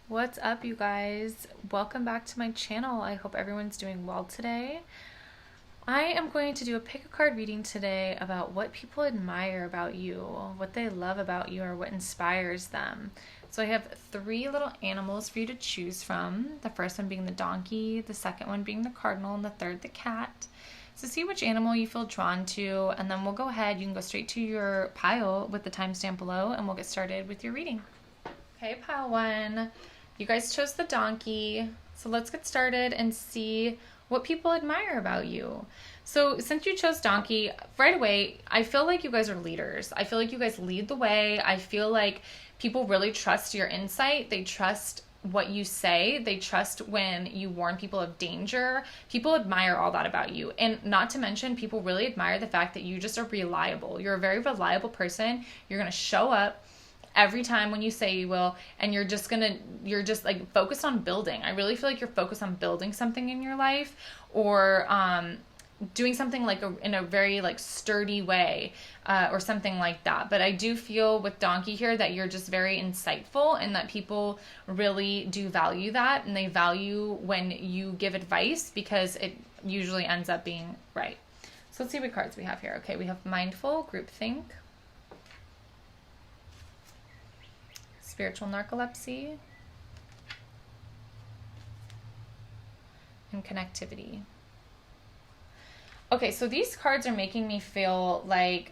What's up, you guys? Welcome back to my channel. I hope everyone's doing well today. I am going to do a pick a card reading today about what people admire about you, what they love about you, or what inspires them. So I have three little animals for you to choose from. The first one being the donkey, the second one being the cardinal, and the third the cat. So see which animal you feel drawn to, and then we'll go ahead. You can go straight to your pile with the timestamp below, and we'll get started with your reading. Okay, pile one. You guys chose the donkey, so let's get started and see what people admire about you. So since you chose donkey, right away, I feel like you guys are leaders. I feel like you guys lead the way. I feel like people really trust your insight. They trust what you say. They trust when you warn people of danger. People admire all that about you. And not to mention, people really admire the fact that you just are reliable. You're a very reliable person. You're going to show up every time when you say you will, and you're just like focused on building. I really feel like you're focused on building something in your life, or doing something like in a very like sturdy way, or something like that. But I do feel with donkey here that you're just very insightful, and that people really do value that, and they value when you give advice because it usually ends up being right. So let's see what cards we have here. Okay, we have mindful, groupthink, spiritual narcolepsy, and connectivity. Okay, so these cards are making me feel like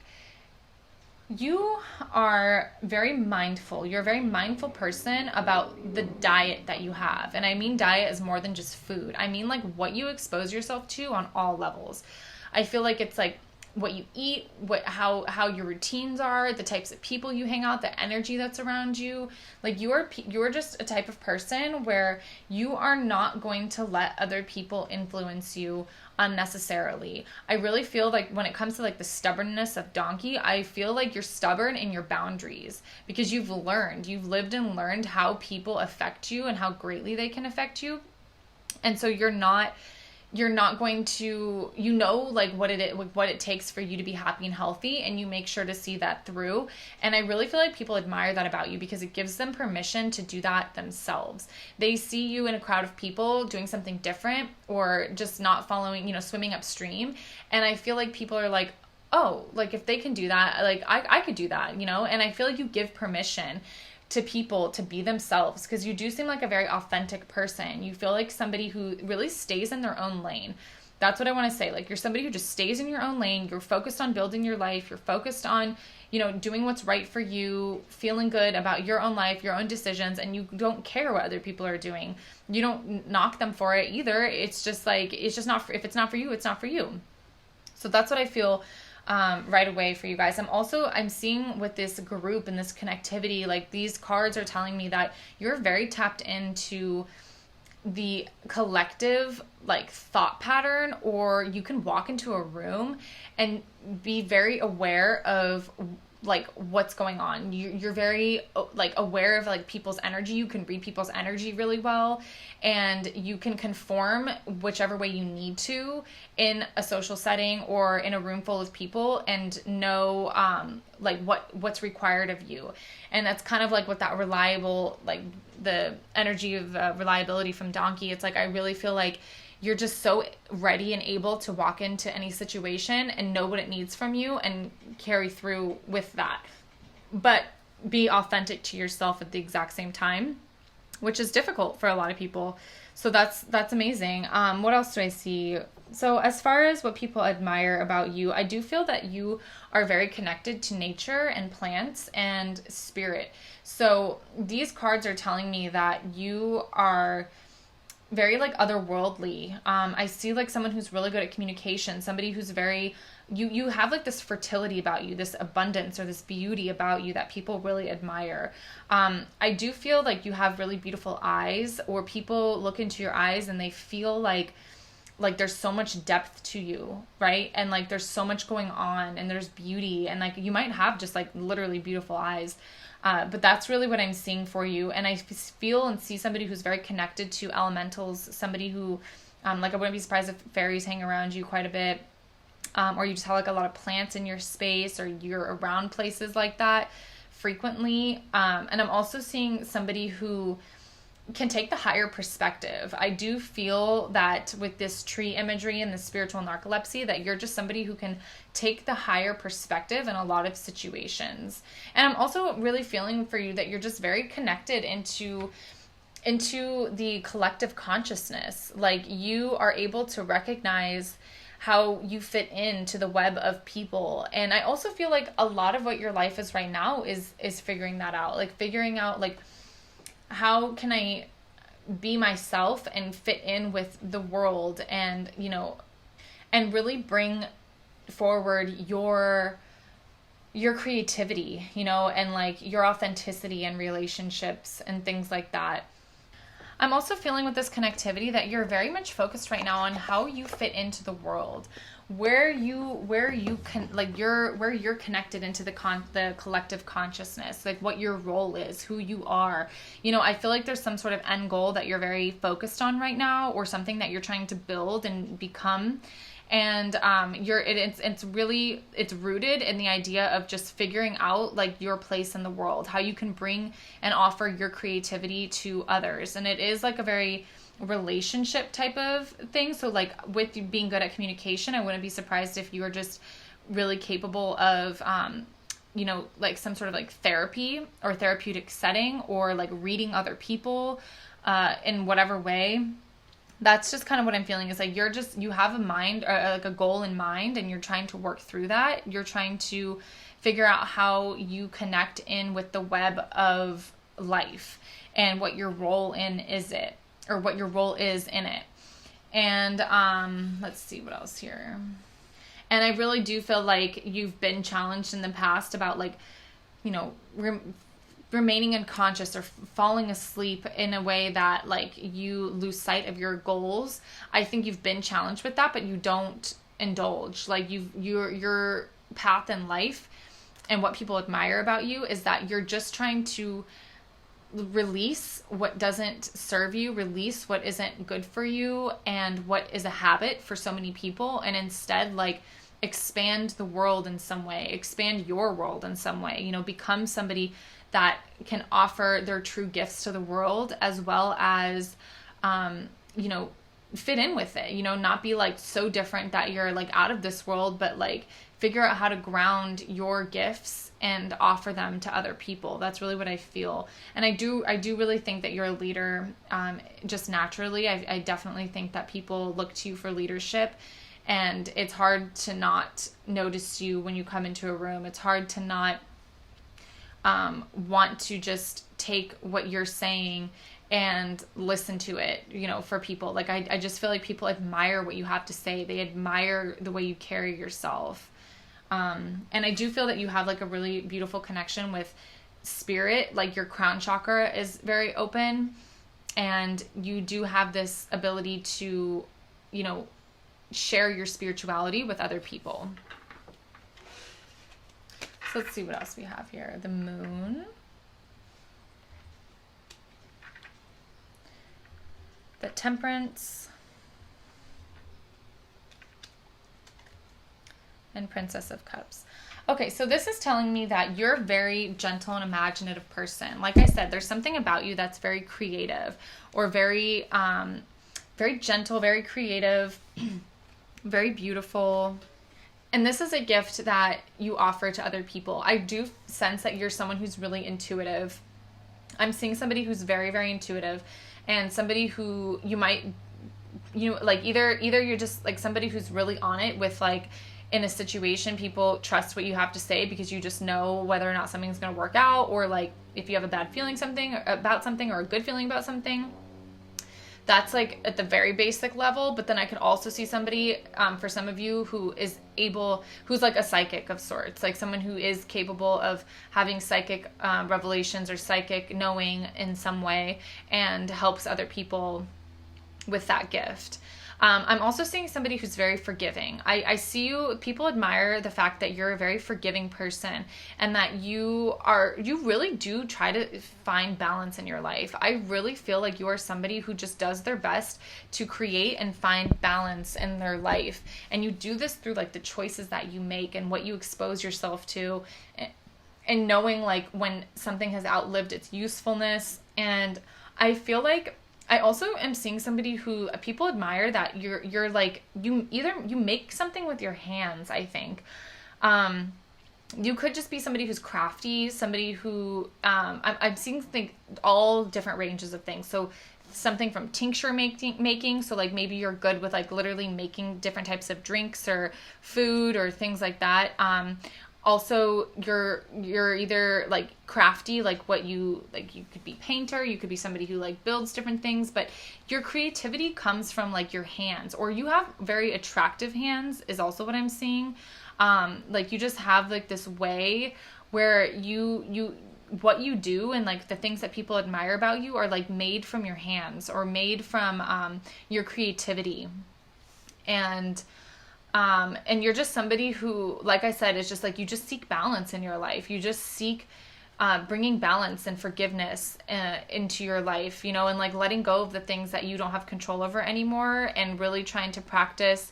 you are very mindful. You're a very mindful person about the diet that you have. And I mean diet is more than just food. I mean like what you expose yourself to on all levels. I feel like it's like what you eat, how your routines are, the types of people you hang out, the energy that's around you. Like you're just a type of person where you are not going to let other people influence you unnecessarily. I really feel like when it comes to like the stubbornness of donkey, I feel like you're stubborn in your boundaries because you've lived and learned how people affect you and how greatly they can affect you. And so you're not going to, like what it takes for you to be happy and healthy, and you make sure to see that through. And I really feel like people admire that about you because it gives them permission to do that themselves. They see you in a crowd of people doing something different, or just not following, swimming upstream. And I feel like people are like, oh, like if they can do that, like I could do that, and I feel like you give permission to people to be themselves, because you do seem like a very authentic person. You feel like somebody who really stays in their own lane. That's what I want to say. Like you're somebody who just stays in your own lane. You're focused on building your life. You're focused on, doing what's right for you, feeling good about your own life, your own decisions, and you don't care what other people are doing. You don't knock them for it either. It's just like, it's just not, if it's not for you, it's not for you. So that's what I feel right away for you guys. I'm seeing with this group and this connectivity, like these cards are telling me that you're very tapped into the collective like thought pattern, or you can walk into a room and be very aware of like what's going on. You're very like aware of like people's energy. You can read people's energy really well, and you can conform whichever way you need to in a social setting or in a room full of people, and know like what's required of you. And that's kind of like what that reliable, like the energy of reliability from donkey. It's like I really feel like you're just so ready and able to walk into any situation and know what it needs from you and carry through with that. But be authentic to yourself at the exact same time, which is difficult for a lot of people. So that's amazing. What else do I see? So as far as what people admire about you, I do feel that you are very connected to nature and plants and spirit. So these cards are telling me that you are very like otherworldly. I see like someone who's really good at communication, somebody who's very, you have like this fertility about you, this abundance or this beauty about you that people really admire. I do feel like you have really beautiful eyes, or people look into your eyes and they feel like there's so much depth to you, right? And like there's so much going on, and there's beauty, and like you might have just like literally beautiful eyes. But that's really what I'm seeing for you. And I feel and see somebody who's very connected to elementals, somebody who, like I wouldn't be surprised if fairies hang around you quite a bit, or you just have like a lot of plants in your space, or you're around places like that frequently. And I'm also seeing somebody who can take the higher perspective. I do feel that with this tree imagery and the spiritual narcolepsy, that you're just somebody who can take the higher perspective in a lot of situations. And I'm also really feeling for you that you're just very connected into the collective consciousness. Like, you are able to recognize how you fit into the web of people. And I also feel like a lot of what your life is right now is figuring that out. Like, figuring out, like, how can I be myself and fit in with the world, and, you know, and really bring forward your creativity, you know, and like your authenticity in relationships and things like that. I'm also feeling with this connectivity that you're very much focused right now on how you fit into the world, where you're connected into the collective consciousness, like what your role is, who you are. You know, I feel like there's some sort of end goal that you're very focused on right now, or something that you're trying to build and become. And it's rooted in the idea of just figuring out like your place in the world, how you can bring and offer your creativity to others. And it is like a very relationship type of thing. So like with you being good at communication, I wouldn't be surprised if you were just really capable of you know, like some sort of like therapy or therapeutic setting, or like reading other people in whatever way. That's just kind of what I'm feeling, is like you have a mind, or like a goal in mind, and you're trying to work through that. You're trying to figure out how you connect in with the web of life and what your role in is it, or what your role is in it. And let's see what else here. And I really do feel like you've been challenged in the past about, like, you know, remaining unconscious or falling asleep in a way that like you lose sight of your goals. I think you've been challenged with that, but you don't indulge. Like, your path in life and what people admire about you is that you're just trying to release what doesn't serve you, release what isn't good for you, and what is a habit for so many people, and instead like expand the world in some way, expand your world in some way, you know, become somebody that can offer their true gifts to the world, as well as, you know, fit in with it, you know, not be like so different that you're like out of this world, but like figure out how to ground your gifts and offer them to other people. That's really what I feel. And I do really think that you're a leader, just naturally. I definitely think that people look to you for leadership, and it's hard to not notice you when you come into a room. It's hard to not want to just take what you're saying and listen to it, you know, for people. Like, I just feel like people admire what you have to say. They admire the way you carry yourself. And I do feel that you have like a really beautiful connection with spirit. Like, your crown chakra is very open, and you do have this ability to, you know, share your spirituality with other people. So let's see what else we have here. The moon. The temperance. And Princess of Cups. Okay, so this is telling me that you're a very gentle and imaginative person. Like I said, there's something about you that's very creative, or very, very gentle, very creative, very beautiful. And this is a gift that you offer to other people. I do sense that you're someone who's really intuitive. I'm seeing somebody who's very, very intuitive, and somebody who you might, you know, like either you're just like somebody who's really on it with, like, in a situation, people trust what you have to say because you just know whether or not something's going to work out, or like if you have a bad feeling about something or a good feeling about something. That's like at the very basic level. But then I could also see somebody, for some of you, who's like a psychic of sorts, like someone who is capable of having psychic revelations or psychic knowing in some way, and helps other people with that gift. I'm also seeing somebody who's very forgiving. I see you, people admire the fact that you're a very forgiving person, and that you really do try to find balance in your life. I really feel like you are somebody who just does their best to create and find balance in their life. And you do this through like the choices that you make and what you expose yourself to, and knowing like when something has outlived its usefulness. And I feel like I also am seeing somebody who people admire that you're like you make something with your hands, I think. You could just be somebody who's crafty, somebody who I'm seeing all different ranges of things. So something from tincture making. So like maybe you're good with like literally making different types of drinks or food or things like that. Also, you're either like crafty, like you could be painter, you could be somebody who like builds different things, but your creativity comes from like your hands, or you have very attractive hands is also what I'm seeing. Like you just have like this way where you what you do and like the things that people admire about you are like made from your hands or made from your creativity. And you're just somebody who, like I said, is just like you just seek balance in your life. You just seek bringing balance and forgiveness into your life, you know, and like letting go of the things that you don't have control over anymore, and really trying to practice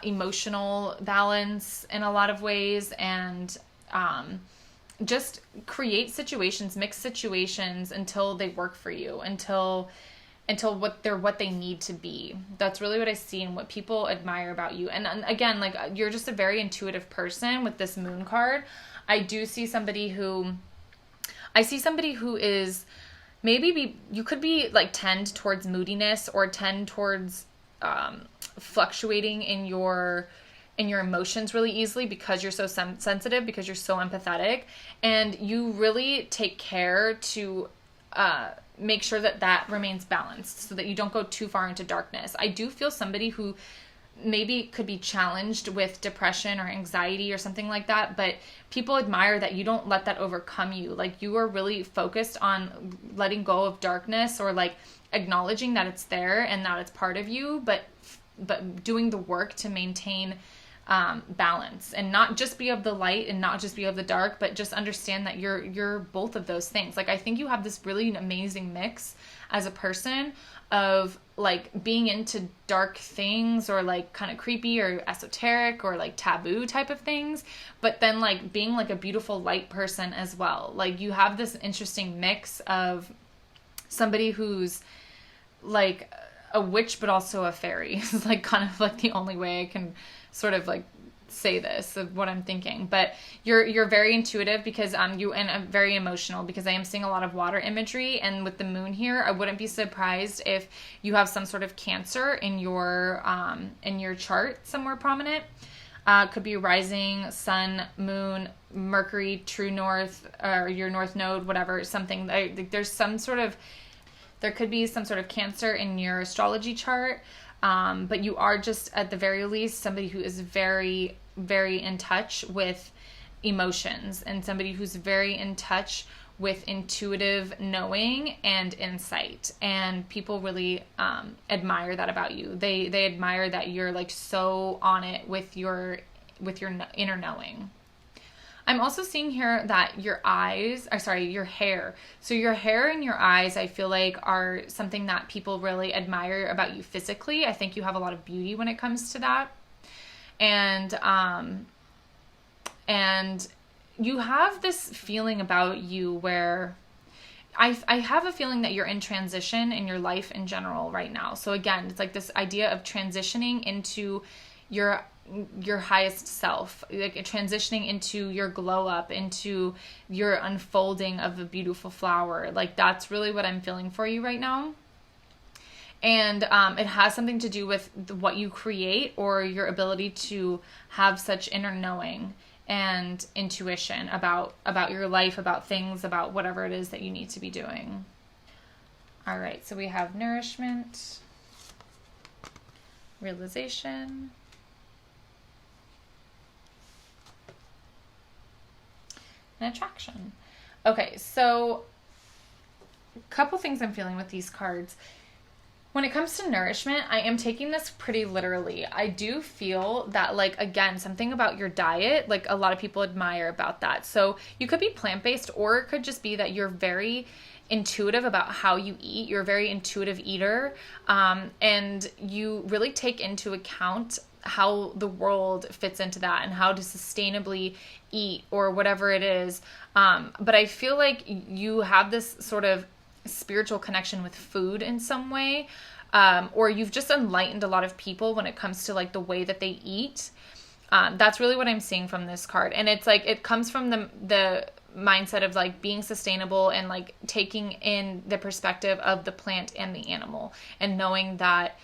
emotional balance in a lot of ways, and just create situations, mix situations until they work for you, until what they need to be. That's really what I see and what people admire about you. And again, like you're just a very intuitive person with this moon card. I see somebody who is you could be like tend towards moodiness or tend towards fluctuating in your emotions really easily because you're so sensitive, because you're so empathetic, and you really take care to make sure that remains balanced so that you don't go too far into darkness. I do feel somebody who maybe could be challenged with depression or anxiety or something like that, but people admire that you don't let that overcome you. Like you are really focused on letting go of darkness, or like acknowledging that it's there and that it's part of you, but doing the work to maintain balance, and not just be of the light and not just be of the dark, but just understand that you're both of those things. Like I think you have this really amazing mix as a person of like being into dark things or like kind of creepy or esoteric or like taboo type of things, but then like being like a beautiful light person as well. Like you have this interesting mix of somebody who's like a witch but also a fairy. It's like kind of like the only way I can sort of like say this of what I'm thinking. But you're very intuitive because and very emotional, because I am seeing a lot of water imagery, and with the moon here, I wouldn't be surprised if you have some sort of Cancer in your chart somewhere prominent. Could be rising, sun, moon, Mercury, true north, or your north node, whatever, something. There could be some sort of Cancer in your astrology chart. But you are just, at the very least, somebody who is very, very in touch with emotions, and somebody who's very in touch with intuitive knowing and insight. And people really admire that about you. They admire that you're like so on it with your inner knowing. I'm also seeing here that your hair. So your hair and your eyes, I feel like, are something that people really admire about you physically. I think you have a lot of beauty when it comes to that. And you have this feeling about you where I have a feeling that you're in transition in your life in general right now. So again, it's like this idea of transitioning into your highest self, like transitioning into your glow up, into your unfolding of a beautiful flower. Like that's really what I'm feeling for you right now. And it has something to do with what you create, or your ability to have such inner knowing and intuition about your life, about things, about whatever it is that you need to be doing. All right, so we have nourishment, realization, and attraction. Okay, so a couple things I'm feeling with these cards. When it comes to nourishment, I am taking this pretty literally. I do feel that, like, again, something about your diet, like a lot of people admire about that. So you could be plant-based, or it could just be that you're very intuitive about how you eat. You're a very intuitive eater, and you really take into account how the world fits into that and how to sustainably eat or whatever it is. But I feel like you have this sort of spiritual connection with food in some way, or you've just enlightened a lot of people when it comes to like the way that they eat. That's really what I'm seeing from this card. And it's like, it comes from the mindset of like being sustainable and like taking in the perspective of the plant and the animal, and knowing that,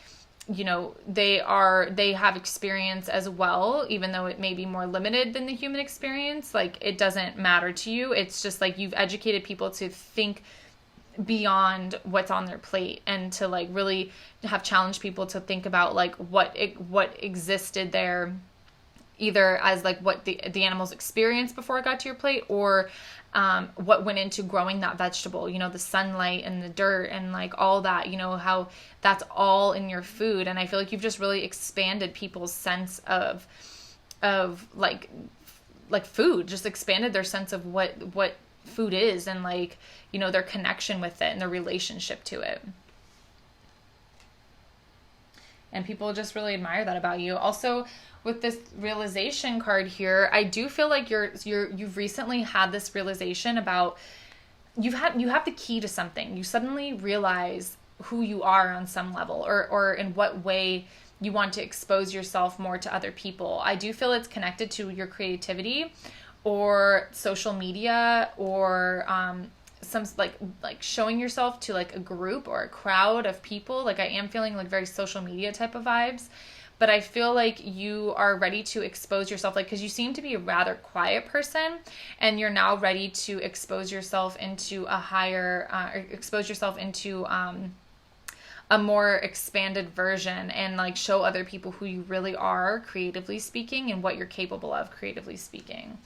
you know, they have experience as well, even though it may be more limited than the human experience. Like, it doesn't matter to you. It's just like you've educated people to think beyond what's on their plate, and to like really have challenged people to think about like what existed there, either as like what the animals experienced before it got to your plate, or what went into growing that vegetable, you know, the sunlight and the dirt and like all that, you know, how that's all in your food. And I feel like you've just really expanded people's sense of like food, just expanded their sense of what food is, and like, you know, their connection with it and their relationship to it. And people just really admire that about you. Also, with this realization card here, I do feel like you've recently had this realization about you have the key to something. You suddenly realize who you are on some level, or in what way you want to expose yourself more to other people. I do feel it's connected to your creativity, or social media, or some like showing yourself to like a group or a crowd of people. Like, I am feeling like very social media type of vibes, but I feel like you are ready to expose yourself, like, because you seem to be a rather quiet person, and you're now ready to expose yourself into a higher, expose yourself into a more expanded version, and like show other people who you really are creatively speaking, and what you're capable of creatively speaking.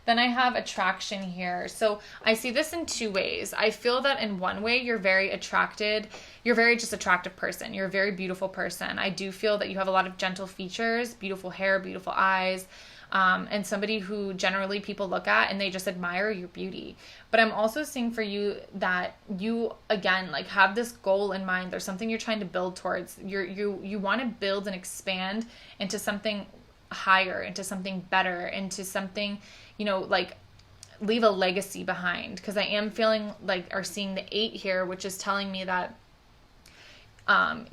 Then I have attraction here. So I see this in two ways. I feel that in one way, you're very attracted. You're very just attractive person. You're a very beautiful person. I do feel that you have a lot of gentle features, beautiful hair, beautiful eyes, and somebody who generally people look at and they just admire your beauty. But I'm also seeing for you that you, again, like have this goal in mind. There's something you're trying to build towards. You want to build and expand into something higher, into something better, into something, you know, like leave a legacy behind. Because I am feeling like, or seeing the 8 here, which is telling me that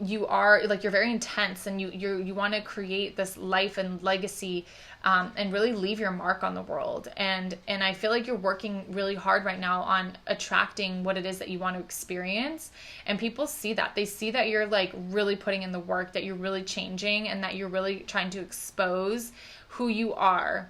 you are like, you're very intense, and you want to create this life and legacy, and really leave your mark on the world. And I feel like you're working really hard right now on attracting what it is that you want to experience. And people see that. They see that you're like really putting in the work, that you're really changing, and that you're really trying to expose who you are,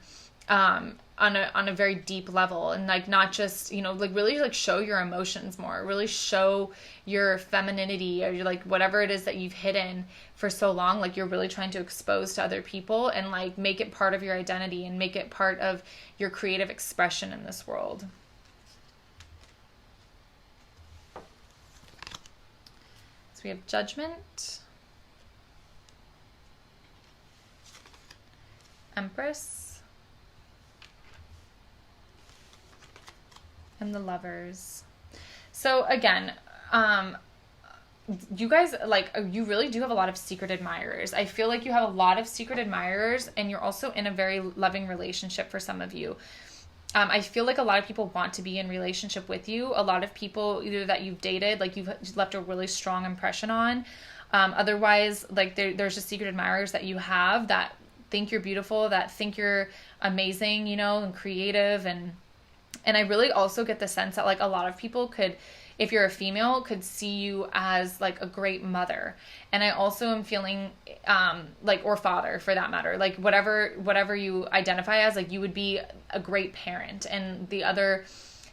on a very deep level, and like not just, you know, like really like show your emotions more, really show your femininity, or your like whatever it is that you've hidden for so long, like you're really trying to expose to other people, and like make it part of your identity, and make it part of your creative expression in this world. So we have Judgment, Empress, and the Lovers. So again, you guys, like, you really do have a lot of secret admirers. I feel like you have a lot of secret admirers, and you're also in a very loving relationship for some of you. I feel like a lot of people want to be in relationship with you. A lot of people, either that you've dated, like you've left a really strong impression on. Otherwise, like there's just secret admirers that you have that think you're beautiful, that think you're amazing, you know, and creative. And I really also get the sense that like a lot of people could, if you're a female, could see you as like a great mother. And I also am feeling like, or father for that matter, like whatever you identify as, like you would be a great parent, and the other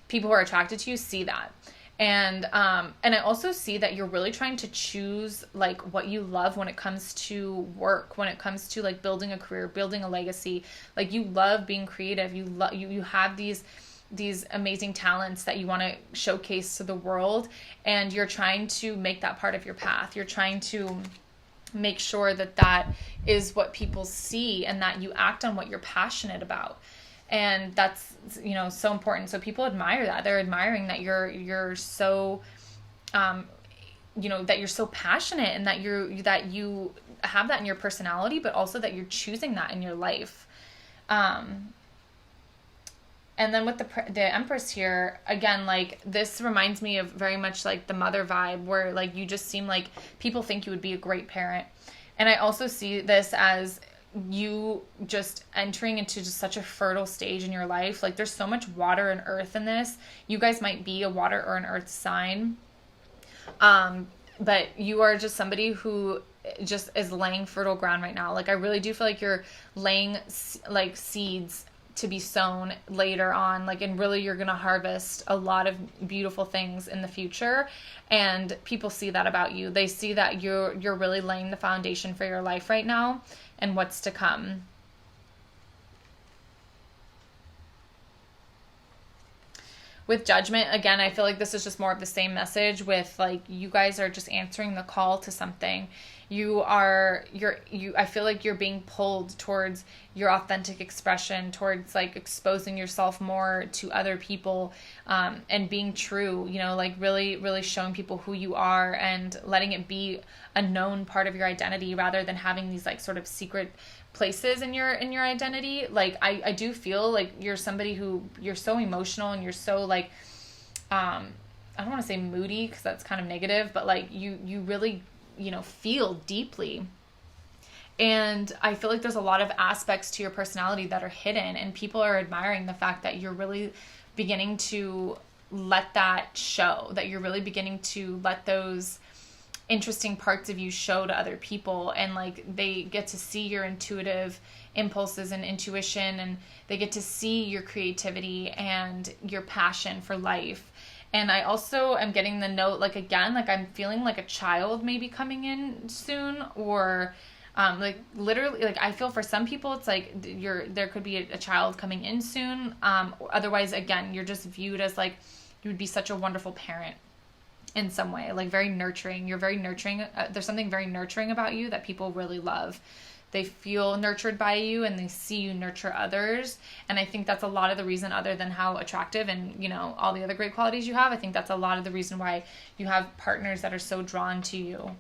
people who are attracted to you see that. And I also see that you're really trying to choose like what you love when it comes to work, when it comes to like building a career, building a legacy. Like you love being creative. You have these amazing talents that you want to showcase to the world, and you're trying to make that part of your path. You're trying to make sure that that is what people see, and that you act on what you're passionate about. And that's, you know, so important. So people admire that. They're admiring that you're so, you know, that you're so passionate, and that you have that in your personality, but also that you're choosing that in your life. And then with the Empress here, again, like this reminds me of very much like the mother vibe, where like you just seem like people think you would be a great parent. And I also see this as you just entering into just such a fertile stage in your life. Like there's so much water and earth in this. You guys might be a water or an earth sign. But you are just somebody who just is laying fertile ground right now. Like I really do feel like you're laying like seeds to be sown later on, like, and really you're gonna harvest a lot of beautiful things in the future. And people see that about you. They see that you're really laying the foundation for your life right now and what's to come. With Judgment, again, I feel like this is just more of the same message with like you guys are just answering the call to something. I feel like you're being pulled towards your authentic expression, towards like exposing yourself more to other people, and being true, you know, like really, really showing people who you are and letting it be a known part of your identity rather than having these like sort of secret places in your identity. Like I do feel like you're somebody who you're so emotional and you're so like I don't want to say moody because that's kind of negative, but like you really, you know, feel deeply. And I feel like there's a lot of aspects to your personality that are hidden, and people are admiring the fact that you're really beginning to let that show, that you're really beginning to let those interesting parts of you show to other people, and like they get to see your intuitive impulses and intuition, and they get to see your creativity and your passion for life. And I also am getting the note, like again, like I'm feeling like a child maybe coming in soon, or like literally, like I feel for some people it's like there could be a child coming in soon. Otherwise, again, you're just viewed as like you would be such a wonderful parent in some way, like very nurturing. You're very nurturing. There's something very nurturing about you that people really love. They feel nurtured by you and they see you nurture others. And I think that's a lot of the reason, other than how attractive and, you know, all the other great qualities you have, I think that's a lot of the reason why you have partners that are so drawn to you.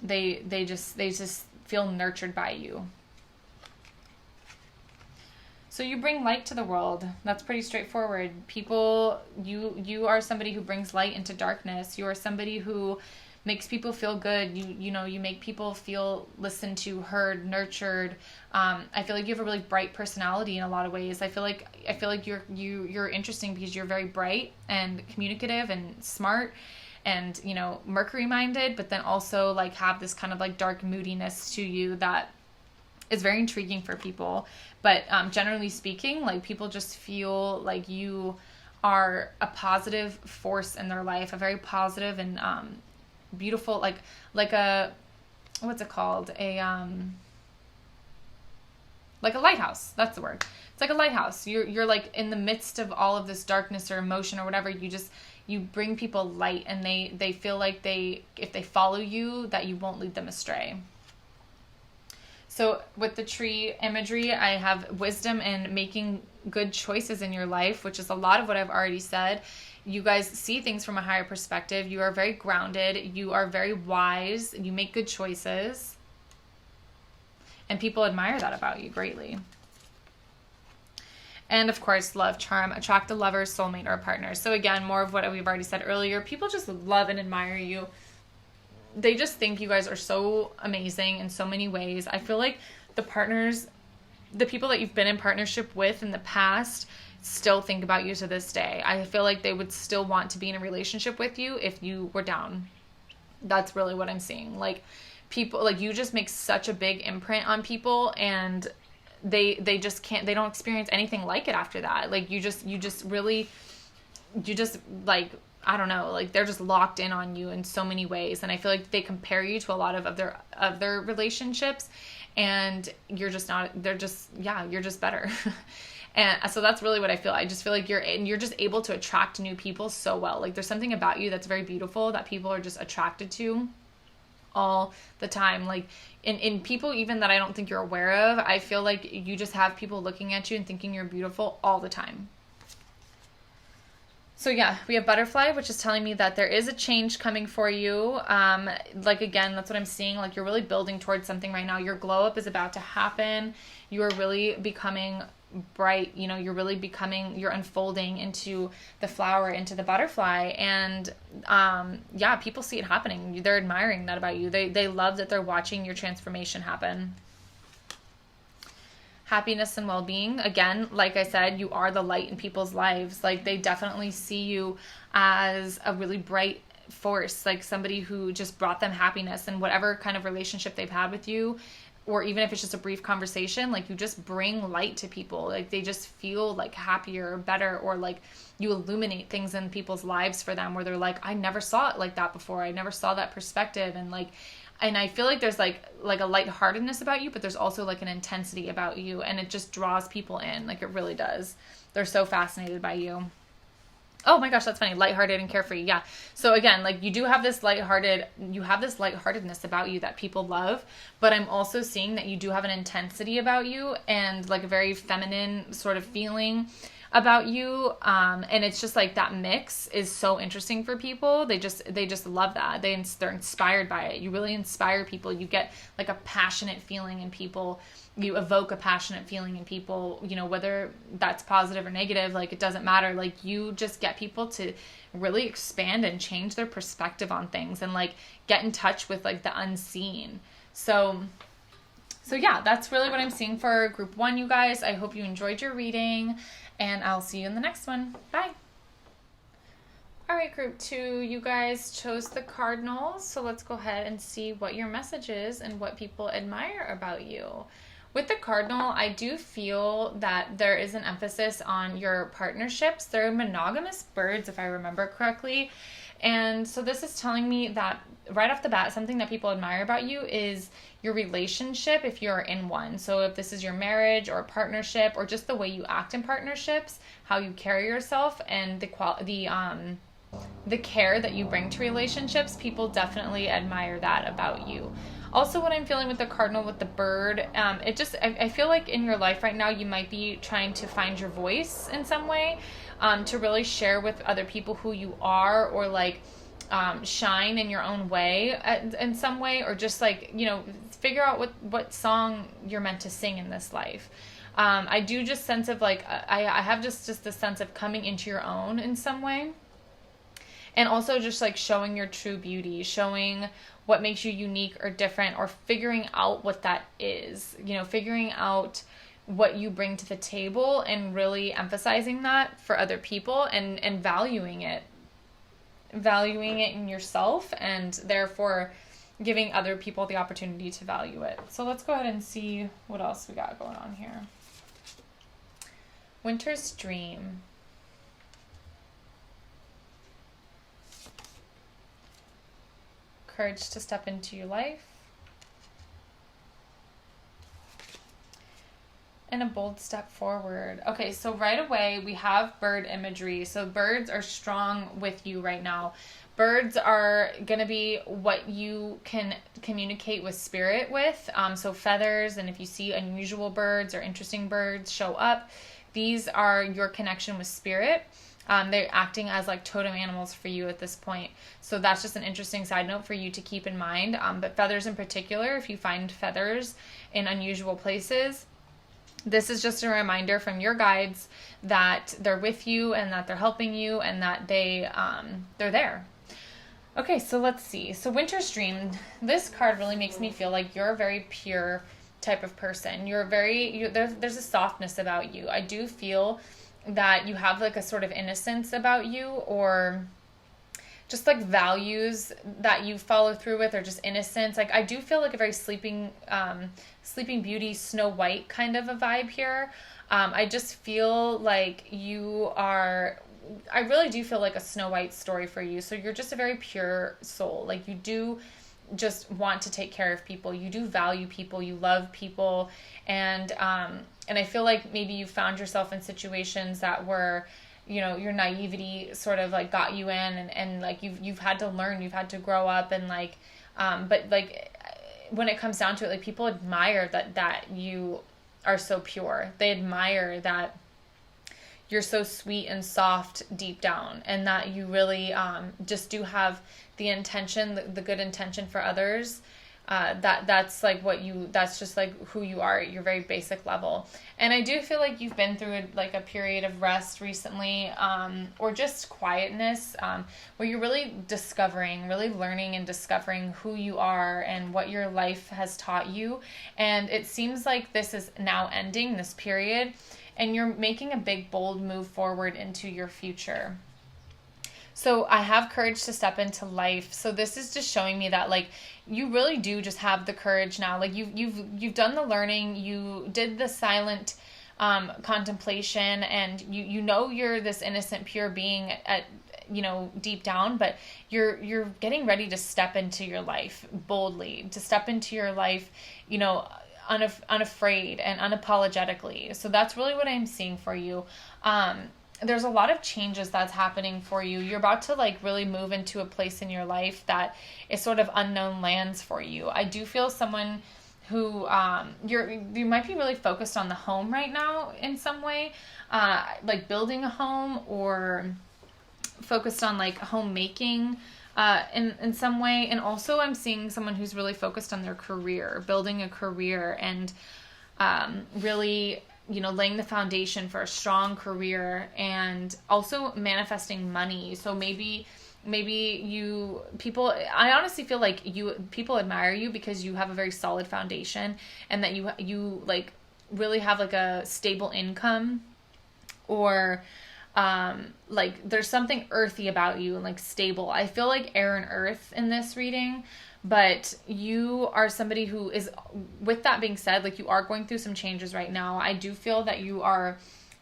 They just feel nurtured by you. So you bring light to the world. That's pretty straightforward. People, you are somebody who brings light into darkness. You are somebody who makes people feel good. You know, you make people feel listened to, heard, nurtured. I feel like you have a really bright personality in a lot of ways. I feel like you're interesting because you're very bright and communicative and smart and, you know, Mercury minded, but then also like have this kind of like dark moodiness to you that is very intriguing for people. But generally speaking, like people just feel like you are a positive force in their life, a very positive and beautiful, like a, what's it called? Like a lighthouse. That's the word. It's like a lighthouse. You're like in the midst of all of this darkness or emotion or whatever. You bring people light, and they feel like if they follow you, that you won't lead them astray. So with the tree imagery, I have wisdom and making good choices in your life, which is a lot of what I've already said. You guys see things from a higher perspective. You are very grounded. You are very wise. You make good choices. And people admire that about you greatly. And of course, love, charm, attract a lover, soulmate, or partner. So again, more of what we've already said earlier. People just love and admire you. They just think you guys are so amazing in so many ways. I feel like the people that you've been in partnership with in the past still think about you to this day. I feel like they would still want to be in a relationship with you if you were down. That's really what I'm seeing. Like people, like you just make such a big imprint on people, and they just can't, they don't experience anything like it after that. Like you just like, I don't know, like they're just locked in on you in so many ways. And I feel like they compare you to a lot of other relationships, and you're just better. And so that's really what I feel. I just feel like you're just able to attract new people so well. Like there's something about you that's very beautiful that people are just attracted to all the time. Like in people even that I don't think you're aware of, I feel like you just have people looking at you and thinking you're beautiful all the time. So yeah, we have butterfly, which is telling me that there is a change coming for you. Like again, that's what I'm seeing. Like you're really building towards something right now. Your glow up is about to happen. You are really becoming bright, you're really becoming, you're unfolding into the flower, into the butterfly. And yeah, people see it happening. They're admiring that about you. They love that they're watching your transformation happen. Happiness and well-being. Again, like I said, you are the light in people's lives. Like, they definitely see you as a really bright force, like somebody who just brought them happiness in whatever kind of relationship they've had with you, or even if it's just a brief conversation, like you just bring light to people. Like, they just feel like happier or better, or like you illuminate things in people's lives for them where they're like, I never saw it like that before. I never saw that perspective. And I feel like there's like a lightheartedness about you, but there's also like an intensity about you, and it just draws people in. Like, it really does. They're so fascinated by you. Oh my gosh, that's funny. Lighthearted and carefree. Yeah. So again, like, you have this lightheartedness about you that people love, but I'm also seeing that you do have an intensity about you, and like a very feminine sort of feeling about you. And it's just like that mix is so interesting for people. They just love that. They're inspired by it. You really inspire people. You get like a passionate feeling in people. You evoke a passionate feeling in people, whether that's positive or negative, like, it doesn't matter. Like, you just get people to really expand and change their perspective on things, and like get in touch with like the unseen. So yeah, that's really what I'm seeing for group 1, you guys. I hope you enjoyed your reading, and I'll see you in the next one. Bye. All right, group 2, you guys chose the cardinals. So let's go ahead and see what your message is and what people admire about you. With the cardinal, I do feel that there is an emphasis on your partnerships. They're monogamous birds, if I remember correctly. And so this is telling me that right off the bat, something that people admire about you is your relationship, if you're in one. So if this is your marriage or partnership, or just the way you act in partnerships, how you carry yourself, and the care that you bring to relationships, people definitely admire that about you. Also, what I'm feeling with the cardinal, with the bird, I feel like in your life right now, you might be trying to find your voice in some way, to really share with other people who you are, or like shine in your own way in some way, or just like, figure out what song you're meant to sing in this life. I do just sense of like, I have just this sense of coming into your own in some way. And also just like showing your true beauty, showing what makes you unique or different, or figuring out what that is, figuring out what you bring to the table, and really emphasizing that for other people, and valuing it in yourself, and therefore giving other people the opportunity to value it. So let's go ahead and see what else we got going on here. Winter's Dream. Courage to step into your life. And a bold step forward. Okay, so right away we have bird imagery. So birds are strong with you right now. Birds are going to be what you can communicate with spirit with. So feathers, and if you see unusual birds or interesting birds show up, these are your connection with spirit. They're acting as like totem animals for you at this point. So that's just an interesting side note for you to keep in mind. But feathers in particular, if you find feathers in unusual places, this is just a reminder from your guides that they're with you, and that they're helping you, and that they're there. Okay, so let's see. So Winter's Dream, this card really makes me feel like you're a very pure type of person. There's a softness about you. I do feel that you have like a sort of innocence about you, or just like values that you follow through with, or just innocence. Like, I do feel like a very Sleeping Beauty, Snow White kind of a vibe here. I just feel like I really do feel like a Snow White story for you. So you're just a very pure soul. Like, you do just want to take care of people. You do value people. You love people. And I feel like maybe you found yourself in situations that were, your naivety sort of like got you in, and like you've had to learn, you've had to grow up, and like, but like when it comes down to it, like, people admire that you are so pure. They admire that you're so sweet and soft deep down, and that you really just do have the intention, the good intention for others. That's like that's just like who you are at your very basic level. And I do feel like you've been through like a period of rest recently, or just quietness, where you're really really learning and discovering who you are and what your life has taught you. And it seems like this is now ending, this period, and you're making a big, bold move forward into your future. So I have courage to step into life. So this is just showing me that like you really do just have the courage now. Like you've done the learning, you did the silent contemplation, and you know you're this innocent, pure being at deep down, but you're getting ready to step into your life boldly, to step into your life, unafraid and unapologetically. So that's really what I'm seeing for you. There's a lot of changes that's happening for you. You're about to like really move into a place in your life that is sort of unknown lands for you. I do feel someone who you might be really focused on the home right now in some way, like building a home, or focused on like homemaking in some way. And also I'm seeing someone who's really focused on their career, building a career, and really laying the foundation for a strong career, and also manifesting money. So maybe I honestly feel like people admire you because you have a very solid foundation, and that you like really have like a stable income, or like there's something earthy about you and like stable. I feel like air and earth in this reading. But you are somebody who is, with that being said, like you are going through some changes right now. I do feel that you are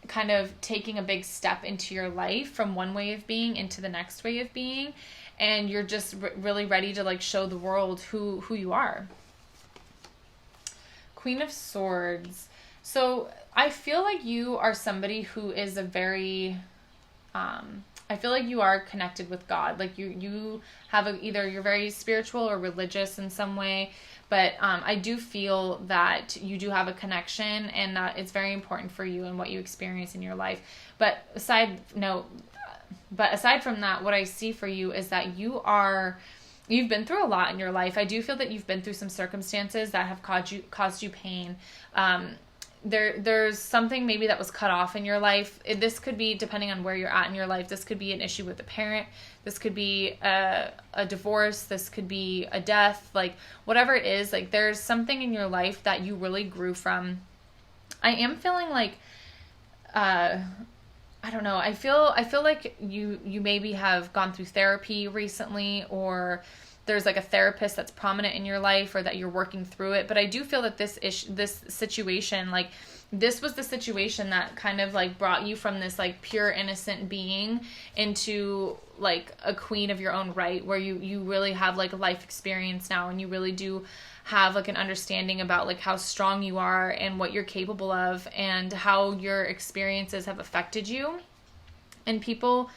kind of taking a big step into your life from one way of being into the next way of being. And you're just really ready to like show the world who you are. Queen of Swords. So I feel like you are somebody who is a very... I feel like you are connected with God. Like you have either you're very spiritual or religious in some way, but I do feel that you do have a connection, and that it's very important for you and what you experience in your life. But aside from that, what I see for you is that you've been through a lot in your life. I do feel that you've been through some circumstances that have caused you pain. There's something maybe that was cut off in your life. This could be, depending on where you're at in your life, this could be an issue with a parent. This could be a divorce. This could be a death. Like whatever it is, like there's something in your life that you really grew from. I am feeling like, I don't know. I feel like you maybe have gone through therapy recently, or there's like a therapist that's prominent in your life, or that you're working through it. But I do feel that this situation, like this was the situation that kind of like brought you from this like pure innocent being into like a queen of your own right, where you really have like a life experience now, and you really do have like an understanding about like how strong you are and what you're capable of, and how your experiences have affected you. And people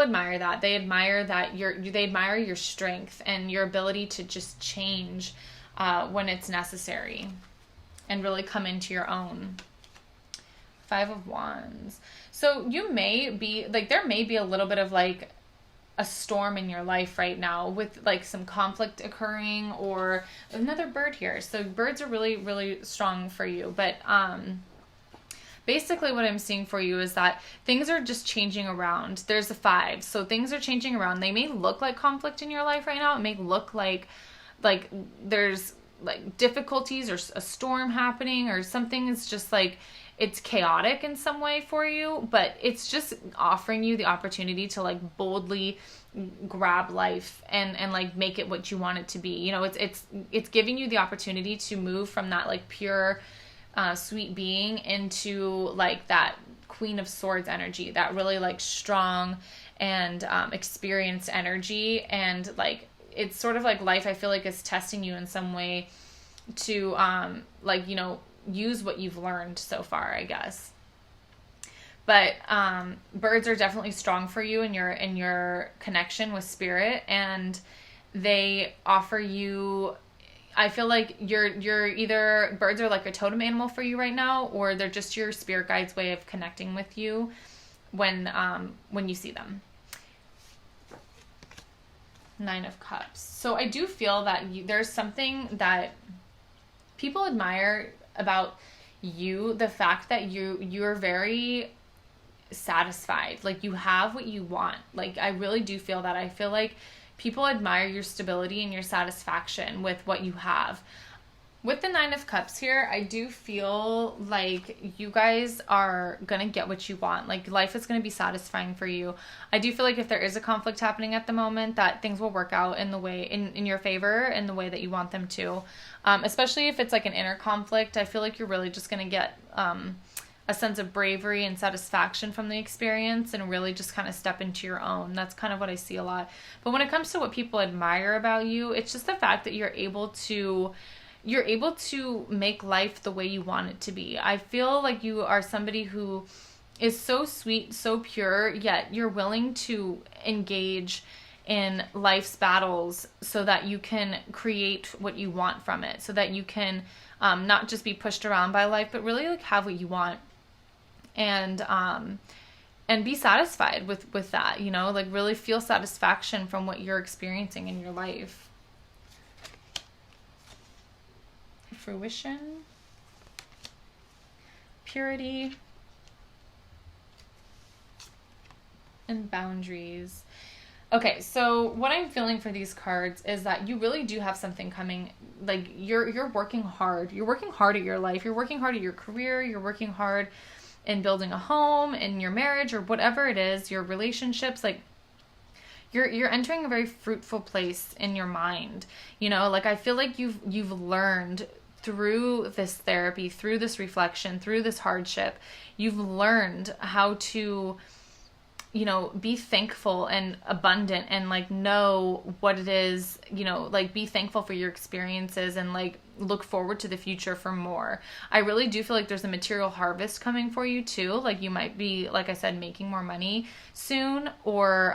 admire that. They admire your strength and your ability to just change when it's necessary, and really come into your own. 5 of Wands. So you may be like, there may be a little bit of like a storm in your life right now, with like some conflict occurring, or another bird here. So birds are really, really strong for you. But basically what I'm seeing for you is that things are just changing around. There's a 5. So things are changing around. They may look like conflict in your life right now. It may look like there's like difficulties, or a storm happening, or something is just like, it's chaotic in some way for you, but it's just offering you the opportunity to like boldly grab life and like make it what you want it to be. You know, it's giving you the opportunity to move from that like pure sweet being into like that Queen of Swords energy, that really like strong and experienced energy. And like it's sort of like life, I feel like, is testing you in some way to like, you know, use what you've learned so far, I guess. But birds are definitely strong for you in your connection with spirit, and they offer you, I feel like you're either, birds are like a totem animal for you right now, or they're just your spirit guide's way of connecting with you when you see them. Nine of Cups. So I do feel that there's something that people admire about you, the fact that you're very satisfied. Like, you have what you want. Like, I really do feel that. I feel like people admire your stability and your satisfaction with what you have. With the Nine of Cups here, I do feel like you guys are going to get what you want. Like, life is going to be satisfying for you. I do feel like if there is a conflict happening at the moment, that things will work out in the way, in your favor, in the way that you want them to. Especially if it's like an inner conflict, I feel like you're really just going to get a sense of bravery and satisfaction from the experience and really just kind of step into your own. That's kind of what I see a lot. But when it comes to what people admire about you, it's just the fact that you're able to make life the way you want it to be. I feel like you are somebody who is so sweet, so pure, yet you're willing to engage in life's battles so that you can create what you want from it, so that you can not just be pushed around by life, but really like have what you want, and be satisfied with that, you know, like really feel satisfaction from what you're experiencing in your life. Fruition, purity, and boundaries. Okay, so what I'm feeling for these cards is that you really do have something coming. Like, you're working hard. You're working hard at your life. You're working hard at your career. You're working hard in building a home, in your marriage, or whatever it is, your relationships. Like, you're entering a very fruitful place in your mind. You know, like, I feel like you've learned through this therapy, through this reflection, through this hardship, you've learned how to, you know, be thankful and abundant and like know what it is, you know, like be thankful for your experiences and like look forward to the future for more. I really do feel like there's a material harvest coming for you too. Like, you might be, like I said, making more money soon, or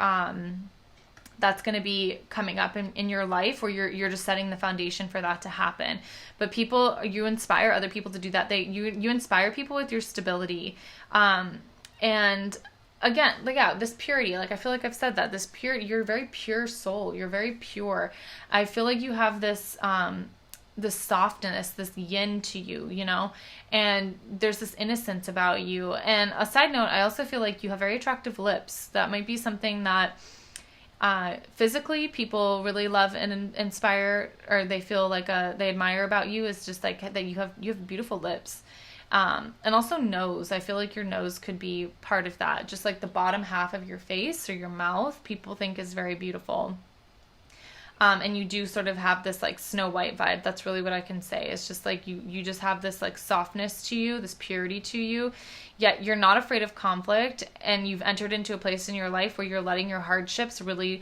that's going to be coming up in your life, or you're just setting the foundation for that to happen. But you inspire other people to do that. You inspire people with your stability. And again, like, yeah, this purity, like, I feel like I've said that, this purity, you're a very pure soul. You're very pure. I feel like you have this softness, this yin to you, you know, and there's this innocence about you. And a side note, I also feel like you have very attractive lips. That might be something that physically people really love and inspire, or they feel like they admire about you, is just like that you have beautiful lips. And also nose. I feel like your nose could be part of that. Just like the bottom half of your face or your mouth, people think is very beautiful. And you do sort of have this like Snow White vibe. That's really what I can say. It's just like you just have this like softness to you, this purity to you, yet you're not afraid of conflict, and you've entered into a place in your life where you're letting your hardships really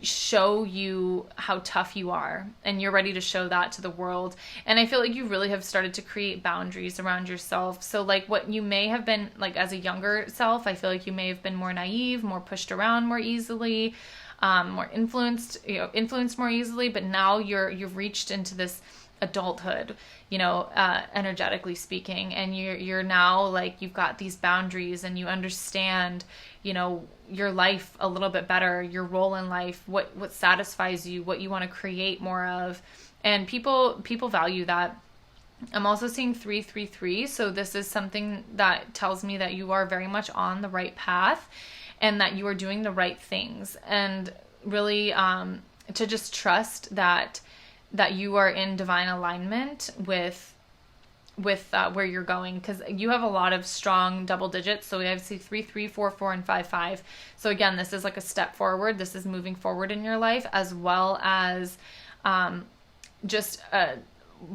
show you how tough you are, and you're ready to show that to the world. And I feel like you really have started to create boundaries around yourself. So like, what you may have been like as a younger self, I feel like you may have been more naive, more pushed around more easily, more influenced more easily, but now you've reached into this adulthood, you know, energetically speaking, and you're now like, you've got these boundaries, and you understand, you know, your life a little bit better, your role in life, what satisfies you, what you want to create more of, and people value that. I'm also seeing 333, so this is something that tells me that you are very much on the right path, and that you are doing the right things, and really to just trust that you are in divine alignment with where you're going, because you have a lot of strong double digits. So we have 3, 3, 4, 4, and 5, 5. So again, this is like a step forward. This is moving forward in your life, as well as just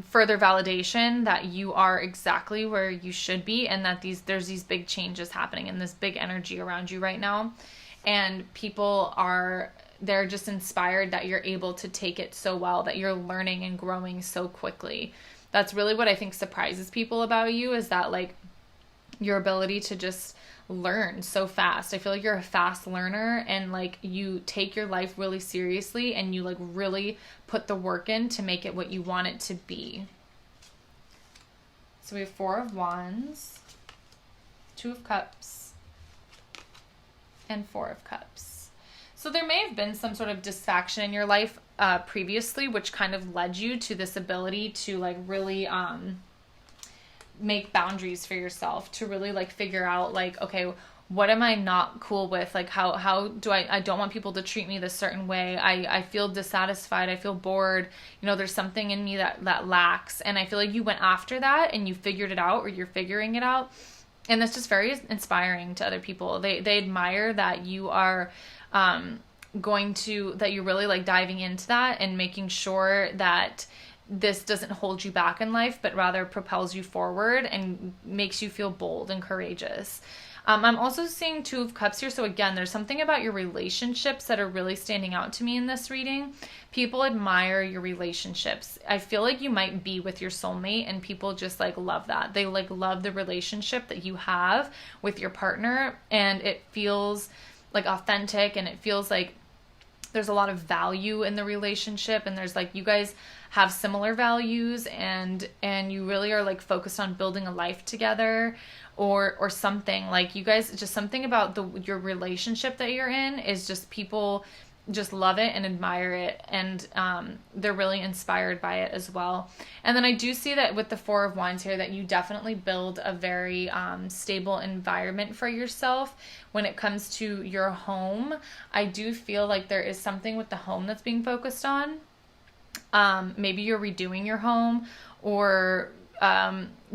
further validation that you are exactly where you should be, and that there's these big changes happening and this big energy around you right now, and they're just inspired that you're able to take it so well, that you're learning and growing so quickly. That's really what I think surprises people about you, is that like your ability to just learn so fast. I feel like you're a fast learner, and like you take your life really seriously, and you like really put the work in to make it what you want it to be. So we have 4 of Wands, 2 of Cups, and 4 of Cups. So there may have been some sort of dysfunction in your life previously, which kind of led you to this ability to like really make boundaries for yourself, to really like figure out like, okay, what am I not cool with? Like how do I don't want people to treat me this certain way. I feel dissatisfied. I feel bored. You know, there's something in me that lacks. And I feel like you went after that and you figured it out, or you're figuring it out. And that's just very inspiring to other people. They admire that you are that you're really like diving into that and making sure that this doesn't hold you back in life, but rather propels you forward and makes you feel bold and courageous. I'm also seeing Two of Cups here. So again, there's something about your relationships that are really standing out to me in this reading. People admire your relationships. I feel like you might be with your soulmate and people just like love that. They like love the relationship that you have with your partner, and it feels like authentic, and it feels like there's a lot of value in the relationship, and there's like, you guys have similar values, and you really are like focused on building a life together, or something. Like, you guys, just something about your relationship that you're in is just, people just love it and admire it, and they're really inspired by it as well. And then I do see that with the Four of Wands here, that you definitely build a very stable environment for yourself when it comes to your home. I do feel like there is something with the home that's being focused on. Maybe you're redoing your home, or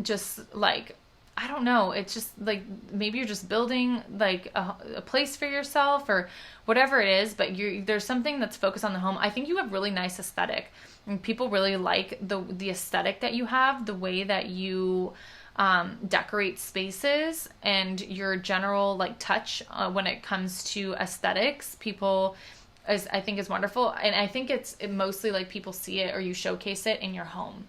just like, I don't know. It's just like, maybe you're just building like a place for yourself or whatever it is, but there's something that's focused on the home. I think you have really nice aesthetic, and people really like the aesthetic that you have, the way that you decorate spaces, and your general like touch when it comes to aesthetics. I think is wonderful. And I think it mostly like people see it, or you showcase it in your home.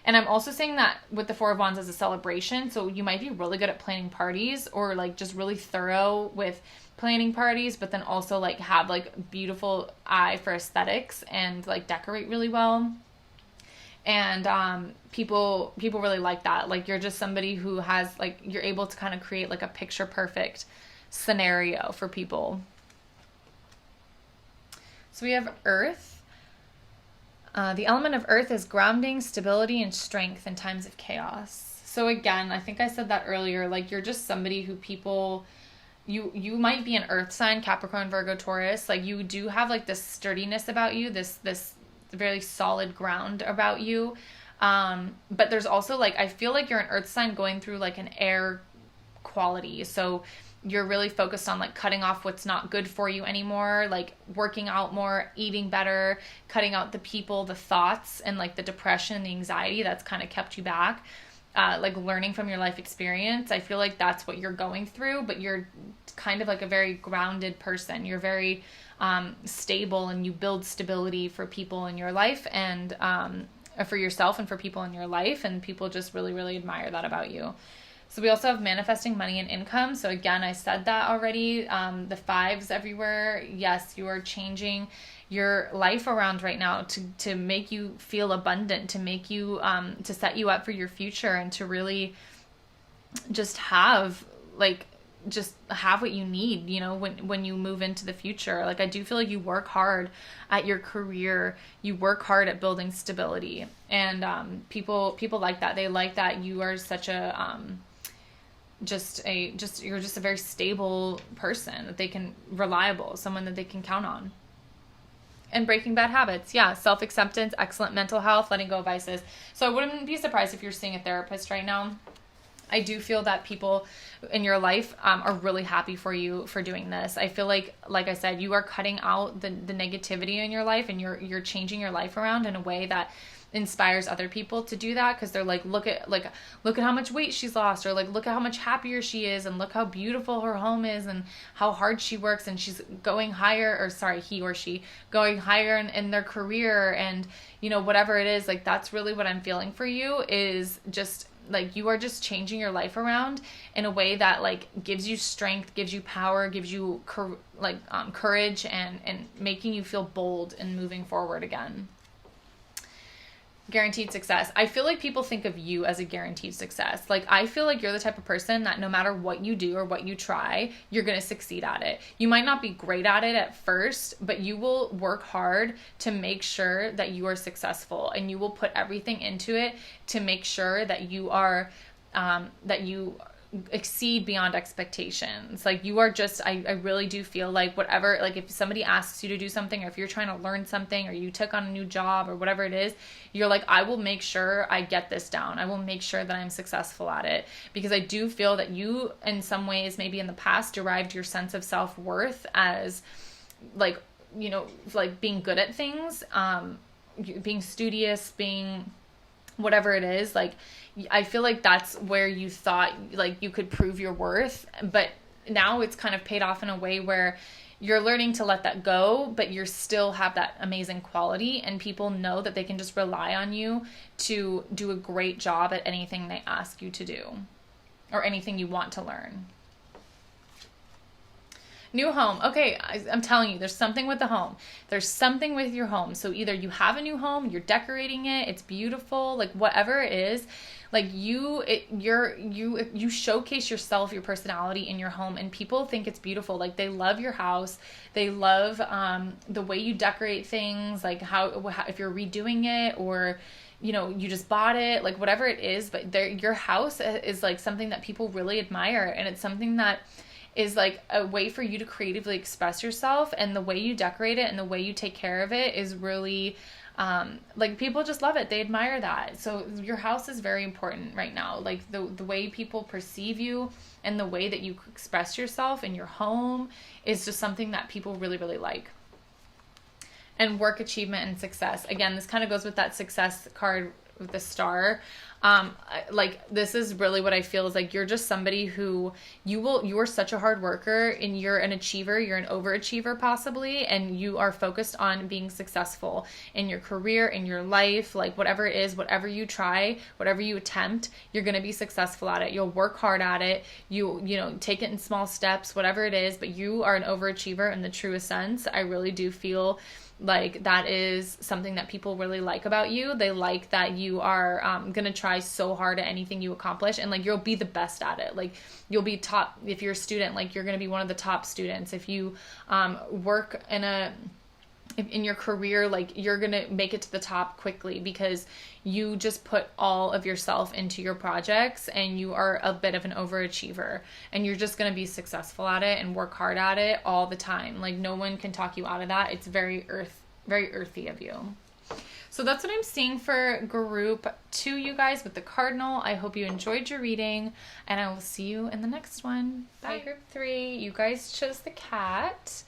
And I'm also saying that with the Four of Wands as a celebration. So you might be really good at planning parties, or like just really thorough with planning parties, but then also like have like beautiful eye for aesthetics and like decorate really well. And people really like that. Like, you're just somebody who has like, you're able to kind of create like a picture perfect scenario for people. So we have Earth. The element of Earth is grounding, stability, and strength in times of chaos. So again, I think I said that earlier, like, you're just somebody who you might be an Earth sign, Capricorn, Virgo, Taurus. Like, you do have like this sturdiness about you, this very solid ground about you. But there's also like, I feel like you're an Earth sign going through like an air quality. So you're really focused on like cutting off what's not good for you anymore, like working out more, eating better, cutting out the people, the thoughts, and like the depression and the anxiety that's kind of kept you back. Like learning from your life experience. I feel like that's what you're going through, but you're kind of like a very grounded person. You're very stable, and you build stability for people in your life, and for yourself and for people in your life, and people just really, really admire that about you. So we also have manifesting money and income. So again, I said that already. The fives everywhere. Yes, you are changing your life around right now to make you feel abundant, to make you, to set you up for your future, and to really just have what you need, you know, when you move into the future. Like, I do feel like you work hard at your career, you work hard at building stability, and people like that. They like that you are such a you're just a very stable person that they can, reliable, someone that they can count on. And breaking bad habits. Yeah. Self-acceptance, excellent mental health, letting go of vices. So I wouldn't be surprised if you're seeing a therapist right now. I do feel that people in your life are really happy for you for doing this. I feel like I said, you are cutting out the negativity in your life, and you're changing your life around in a way that inspires other people to do that, because they're like, look at how much weight she's lost, or like, look at how much happier she is, and look how beautiful her home is, and how hard she works, and she's going higher, or sorry, he or she going higher in their career, and you know, whatever it is. Like, that's really what I'm feeling for you, is just like, you are just changing your life around in a way that like gives you strength, gives you power, gives you courage, and making you feel bold and moving forward again. Guaranteed success. I feel like people think of you as a guaranteed success. Like, I feel like you're the type of person that no matter what you do or what you try, you're going to succeed at it. You might not be great at it at first, but you will work hard to make sure that you are successful, and you will put everything into it to make sure that you are, that you exceed beyond expectations. Like, you are just, I really do feel like whatever, like if somebody asks you to do something, or if you're trying to learn something, or you took on a new job or whatever it is, you're like, I will make sure I get this down. I will make sure that I'm successful at it, because I do feel that you, in some ways, maybe in the past, derived your sense of self-worth as like, you know, like being good at things, being studious, being whatever it is. Like, I feel like that's where you thought like you could prove your worth, but now it's kind of paid off in a way where you're learning to let that go, but you still have that amazing quality, and people know that they can just rely on you to do a great job at anything they ask you to do, or anything you want to learn. New home. Okay, I'm telling you, there's something with the home. There's something with your home. So either you have a new home, you're decorating it, it's beautiful, like whatever it is, like you showcase yourself, your personality in your home, and people think it's beautiful. Like, they love your house. They love the way you decorate things, like how if you're redoing it, or you know, you just bought it, like whatever it is, but your house is like something that people really admire, and it's something that is like a way for you to creatively express yourself, and the way you decorate it and the way you take care of it is really like, people just love it. They admire that. So your house is very important right now. Like, the way people perceive you and the way that you express yourself in your home is just something that people really, really like. And work, achievement, and success. Again, this kind of goes with that success card with the star. Like, this is really what I feel is like, you're just somebody who you are such a hard worker, and you're an achiever, you're an overachiever possibly, and you are focused on being successful in your career, in your life, like whatever it is, whatever you try, whatever you attempt, you're going to be successful at it. You'll work hard at it. You know, take it in small steps, whatever it is, but you are an overachiever in the truest sense. I really do feel like that is something that people really like about you. They like that you are going to try so hard at anything you accomplish, and like, you'll be the best at it. Like, you'll be top. If you're a student, like, you're going to be one of the top students. If you work in your career, like, you're going to make it to the top quickly, because you just put all of yourself into your projects, and you are a bit of an overachiever, and you're just going to be successful at it and work hard at it all the time. Like, no one can talk you out of that. It's very earthy of you. So that's what I'm seeing for group 2, you guys, with the cardinal. I hope you enjoyed your reading, and I will see you in the next one. Bye. Group 3, you guys chose the cat.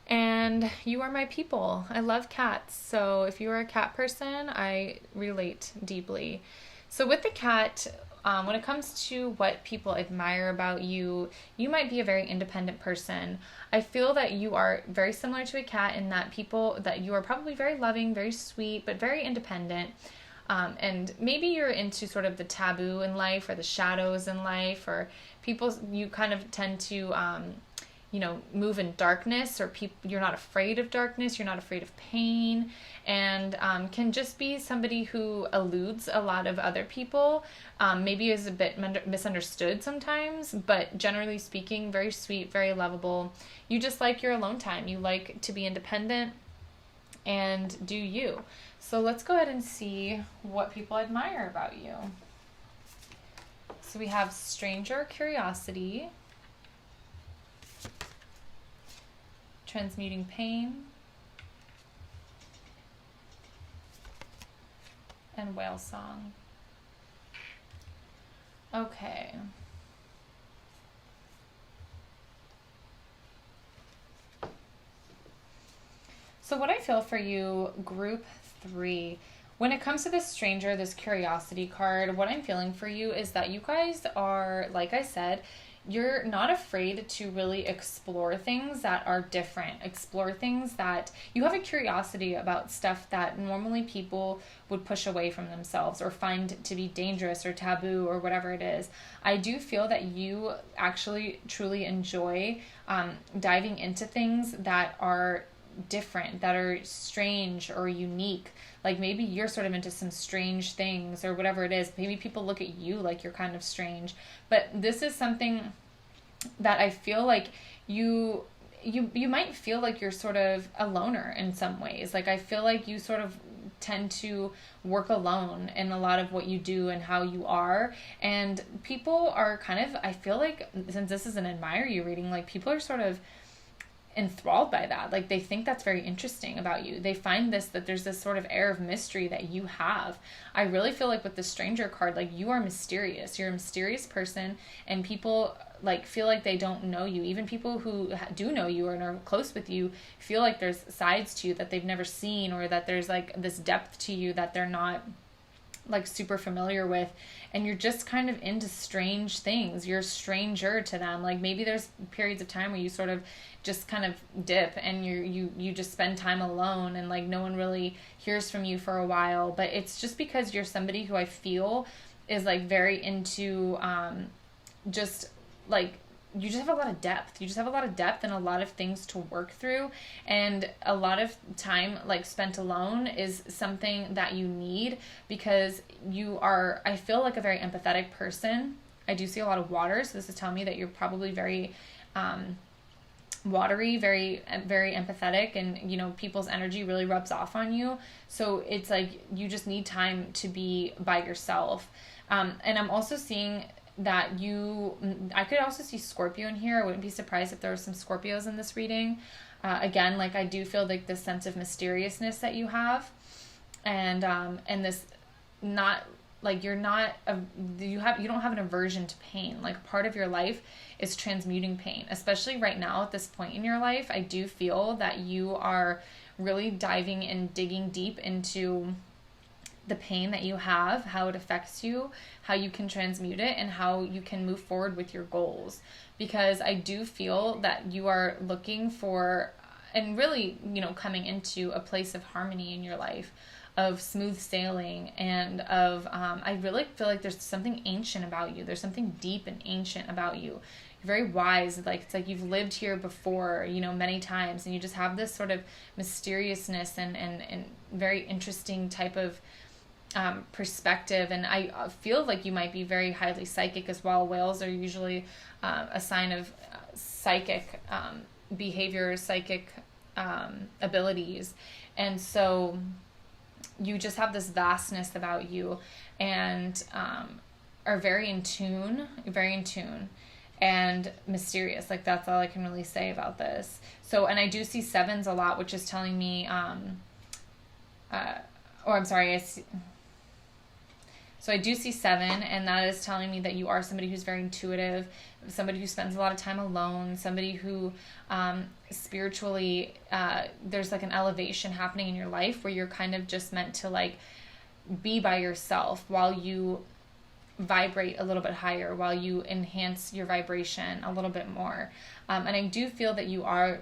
And you are my people. I love cats. So if you are a cat person, I relate deeply. So with the cat, when it comes to what people admire about you, you might be a very independent person. I feel that you are very similar to a cat in that you are probably very loving, very sweet, but very independent. And maybe you're into sort of the taboo in life, or the shadows in life, or you kind of tend to, move in darkness, or you're not afraid of darkness, you're not afraid of pain, and can just be somebody who eludes a lot of other people, maybe is a bit misunderstood sometimes, but generally speaking, very sweet, very lovable. You just like your alone time. You like to be independent and do you. So let's go ahead and see what people admire about you. So we have stranger curiosity, transmuting pain, and whale song. Okay. So what I feel for you, group 3, when it comes to this stranger, this curiosity card, what I'm feeling for you is that you guys are, like I said, you're not afraid to really explore things that are different, explore things that you have a curiosity about, stuff that normally people would push away from themselves or find to be dangerous or taboo or whatever it is. I do feel that you actually truly enjoy diving into things that are different, that are strange or unique. Like maybe you're sort of into some strange things or whatever it is. Maybe people look at you like you're kind of strange. But this is something that I feel like you might feel like you're sort of a loner in some ways. Like I feel like you sort of tend to work alone in a lot of what you do and how you are, and people are kind of, I feel like, since this is an admire you reading, like people are sort of enthralled by that. Like they think that's very interesting about you. They find that there's this sort of air of mystery that you have. I really feel like with the stranger card, like you are mysterious. You're a mysterious person, and people like feel like they don't know you. Even people who do know you and are close with you feel like there's sides to you that they've never seen, or that there's like this depth to you that they're not like super familiar with, and you're just kind of into strange things. You're a stranger to them. Like maybe there's periods of time where you sort of just kind of dip and you just spend time alone, and like no one really hears from you for a while. But it's just because you're somebody who I feel is like very into just like, you just have a lot of depth. You just have a lot of depth and a lot of things to work through. And a lot of time like spent alone is something that you need, because you are, I feel like, a very empathetic person. I do see a lot of water. So this is telling me that you're probably very watery, very, very empathetic, and, you know, people's energy really rubs off on you. So it's like, you just need time to be by yourself. And I'm also seeing that I could also see Scorpio in here. I wouldn't be surprised if there were some Scorpios in this reading. Again, like I do feel like this sense of mysteriousness that you have, and this, not like you don't have an aversion to pain. Like part of your life is transmuting pain, especially right now at this point in your life. I do feel that you are really diving and digging deep into the pain that you have, how it affects you, how you can transmute it, and how you can move forward with your goals. Because I do feel that you are looking for, and really, you know, coming into a place of harmony in your life, of smooth sailing, and of, I really feel like there's something ancient about you. There's something deep and ancient about you. You're very wise. Like it's like you've lived here before, you know, many times, and you just have this sort of mysteriousness and very interesting type of perspective. And I feel like you might be very highly psychic as well. Whales are usually a sign of psychic behavior, psychic abilities, and so you just have this vastness about you, and are very in tune and mysterious. Like that's all I can really say about this. So, and I do see sevens a lot, which is telling me So I do see 7, and that is telling me that you are somebody who's very intuitive, somebody who spends a lot of time alone, somebody who spiritually, there's like an elevation happening in your life where you're kind of just meant to like be by yourself while you vibrate a little bit higher, while you enhance your vibration a little bit more. And I do feel that you have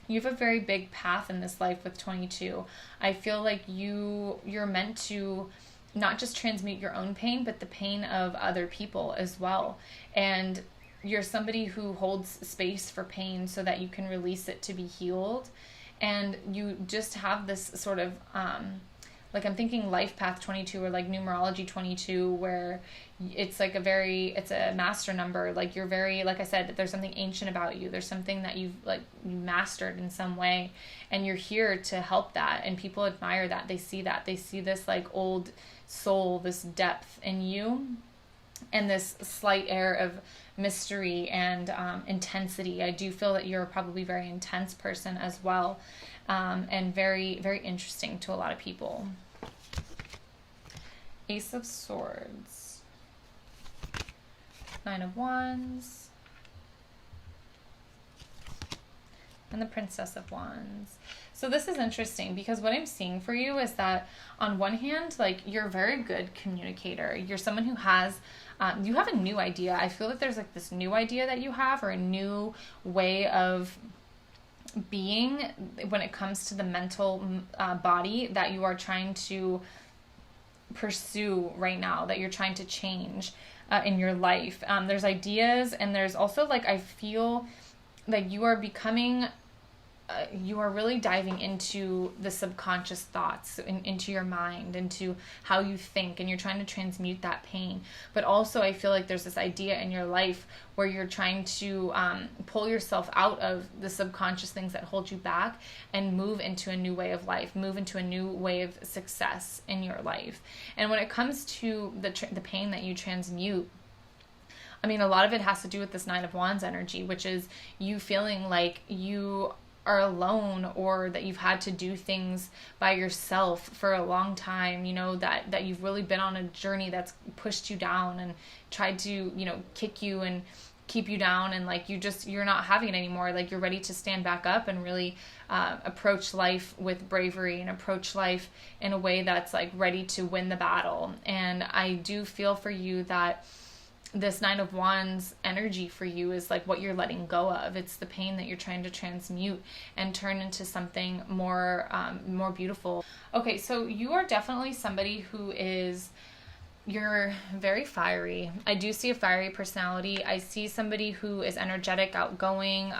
a very big path in this life with 22. I feel like you're meant to not just transmute your own pain, but the pain of other people as well. And you're somebody who holds space for pain so that you can release it to be healed. And you just have this sort of, like I'm thinking life path 22 or like numerology 22, where it's like it's a master number. Like you're very, like I said, there's something ancient about you. There's something that you mastered in some way, and you're here to help that. And people admire that. They see that. They see this like old soul, this depth in you, and this slight air of mystery and intensity. I do feel that you're probably a very intense person as well, and very, very interesting to a lot of people. Ace of Swords, 9 of Wands, and the Princess of Wands. So this is interesting because what I'm seeing for you is that on one hand, like you're a very good communicator. You're someone who has, you have a new idea. I feel that there's like this new idea that you have, or a new way of being when it comes to the mental body that you are trying to pursue right now, that you're trying to change in your life. There's ideas, and there's also like, I feel like you are becoming you are really diving into the subconscious thoughts, into your mind, into how you think, and you're trying to transmute that pain. But also, I feel like there's this idea in your life where you're trying to pull yourself out of the subconscious things that hold you back and move into a new way of life, move into a new way of success in your life. And when it comes to the pain that you transmute, I mean, a lot of it has to do with this Nine of Wands energy, which is you feeling like you are alone, or that you've had to do things by yourself for a long time, you know, that you've really been on a journey that's pushed you down and tried to, you know, kick you and keep you down, and like you're not having it anymore. Like you're ready to stand back up and really approach life with bravery and approach life in a way that's like ready to win the battle. And I do feel for you that this Nine of Wands energy for you is like what you're letting go of. It's the pain that you're trying to transmute and turn into something more beautiful. Okay, so you are definitely somebody who is, you're very fiery. I do see a fiery personality. I see somebody who is energetic, outgoing,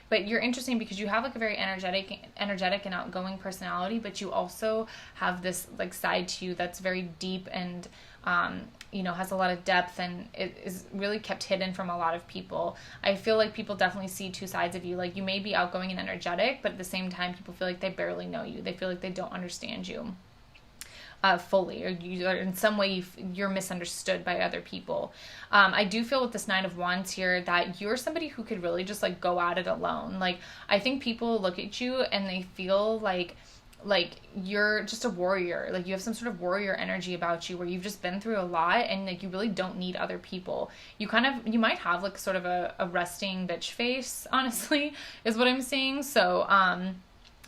but you're interesting because you have like a very energetic and outgoing personality, but you also have this like side to you that's very deep and you know, has a lot of depth, and it is really kept hidden from a lot of people. I feel like people definitely see two sides of you. Like you may be outgoing and energetic, but at the same time, people feel like they barely know you. They feel like they don't understand you fully, or you are in some way you're misunderstood by other people. I do feel with this Nine of Wands here that you're somebody who could really just like go at it alone. Like I think people look at you and they feel like you're just a warrior. Like you have some sort of warrior energy about you where you've just been through a lot, and like you really don't need other people. You might have like sort of a resting bitch face, honestly, is what I'm saying. So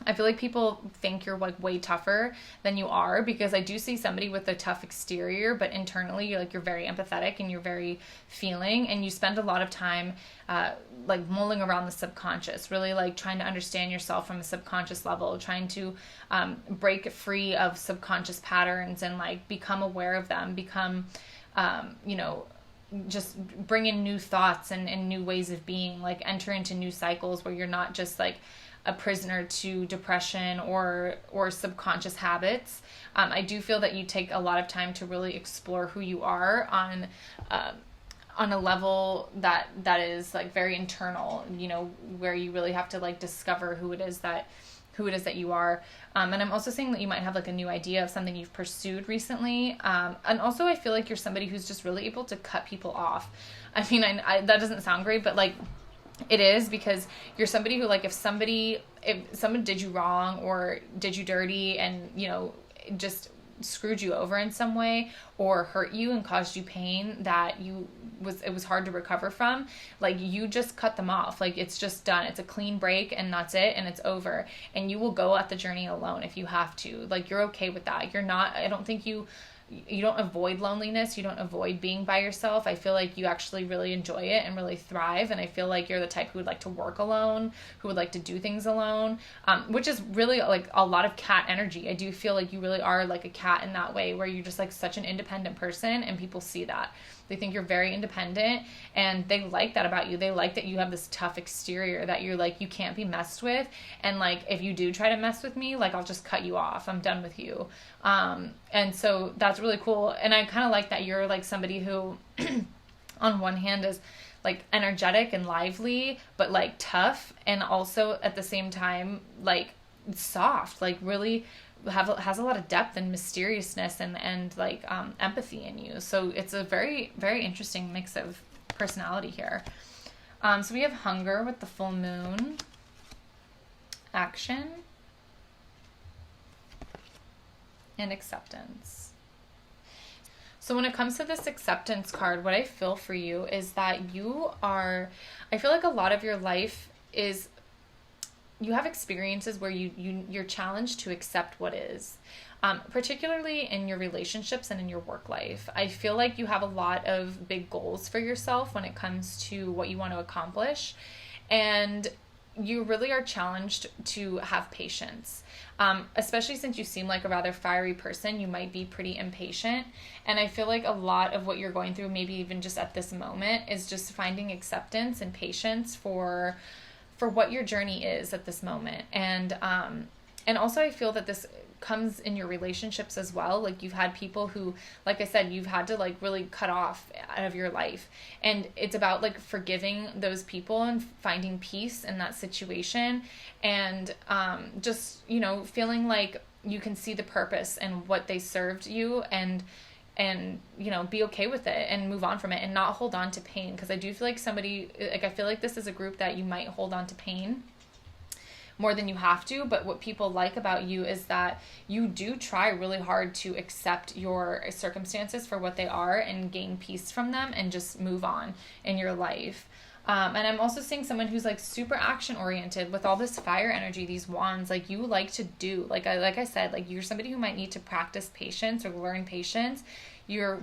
I feel like people think you're like way tougher than you are, because I do see somebody with a tough exterior, but internally you're very empathetic and you're very feeling, and you spend a lot of time like mulling around the subconscious, really like trying to understand yourself from a subconscious level, trying to break free of subconscious patterns and like become aware of them, become you know, just bring in new thoughts and new ways of being, like enter into new cycles where you're not just like a prisoner to depression or subconscious habits. I do feel that you take a lot of time to really explore who you are on a level that is like very internal, you know, where you really have to like discover who it is that you are. And I'm also saying that you might have like a new idea of something you've pursued recently. And also I feel like you're somebody who's just really able to cut people off. I mean, I that doesn't sound great, but like it is, because you're somebody who like if someone did you wrong or did you dirty and, you know, just screwed you over in some way or hurt you and caused you pain that it was hard to recover from, like you just cut them off. Like it's just done. It's a clean break and that's it, and it's over. And you will go at the journey alone if you have to. Like you're okay with that. I don't think you don't avoid loneliness. You don't avoid being by yourself. I feel like you actually really enjoy it and really thrive. And I feel like you're the type who would like to work alone, who would like to do things alone, which is really like a lot of cat energy. I do feel like you really are like a cat in that way, where you're just like such an independent person, and people see that. They think you're very independent, and they like that about you. They like that you have this tough exterior, that you're like, you can't be messed with. And like, if you do try to mess with me, like I'll just cut you off. I'm done with you. And so that's really cool. And I kind of like that you're like somebody who on one hand is like energetic and lively, but like tough. And also at the same time, like soft, like really has a lot of depth and mysteriousness and like empathy in you. So it's a very, very interesting mix of personality here. So we have hunger with the full moon, action, and acceptance. So when it comes to this acceptance card, what I feel for you is that I feel like a lot of your life is, you have experiences where you're challenged to accept what is, particularly in your relationships and in your work life. I feel like you have a lot of big goals for yourself when it comes to what you want to accomplish, and you really are challenged to have patience, especially since you seem like a rather fiery person. You might be pretty impatient, and I feel like a lot of what you're going through, maybe even just at this moment, is just finding acceptance and patience for for what your journey is at this moment. And also I feel that this comes in your relationships as well. Like you've had people who, like I said, you've had to like really cut off out of your life, and it's about like forgiving those people and finding peace in that situation, and just, you know, feeling like you can see the purpose and what they served you, and you know, be okay with it and move on from it and not hold on to pain. Because I do feel like I feel like this is a group that you might hold on to pain more than you have to. But what people like about you is that you do try really hard to accept your circumstances for what they are and gain peace from them and just move on in your life. And I'm also seeing someone who's like super action oriented with all this fire energy, these wands. Like you like to do, like I said, like you're somebody who might need to practice patience or learn patience. You